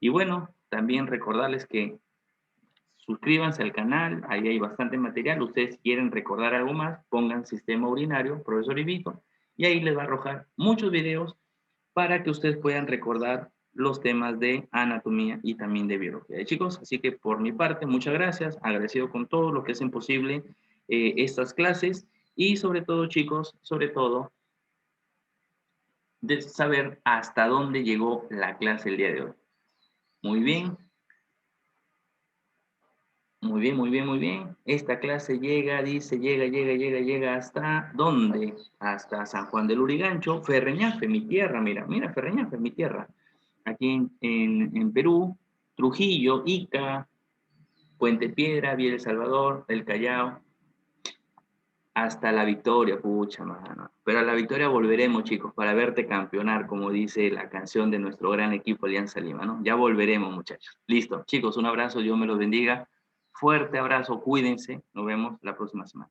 Y bueno, también recordarles que suscríbanse al canal, ahí hay bastante material. Ustedes quieren recordar algo más, pongan sistema urinario, profesor Ibito, y ahí les va a arrojar muchos videos para que ustedes puedan recordar los temas de anatomía y también de biología. Chicos, así que por mi parte, muchas gracias, agradecido con todo lo que hacen posible estas clases y sobre todo, chicos, sobre todo, de saber hasta dónde llegó la clase el día de hoy. Muy bien, muy bien, muy bien, muy bien. Esta clase llega, dice, llega hasta ¿dónde? Hasta San Juan del Urigancho, Ferreñafe, mi tierra, mira, mira, Ferreñafe, mi tierra. Aquí en Perú, Trujillo, Ica, Puente Piedra, Villa El Salvador, El Callao, hasta La Victoria, pucha, mano. Pero a La Victoria volveremos, chicos, para verte campeonar, como dice la canción de nuestro gran equipo Alianza Lima, ¿no? Ya volveremos, muchachos. Listo, chicos, un abrazo, Dios me los bendiga. Fuerte abrazo, cuídense, nos vemos la próxima semana.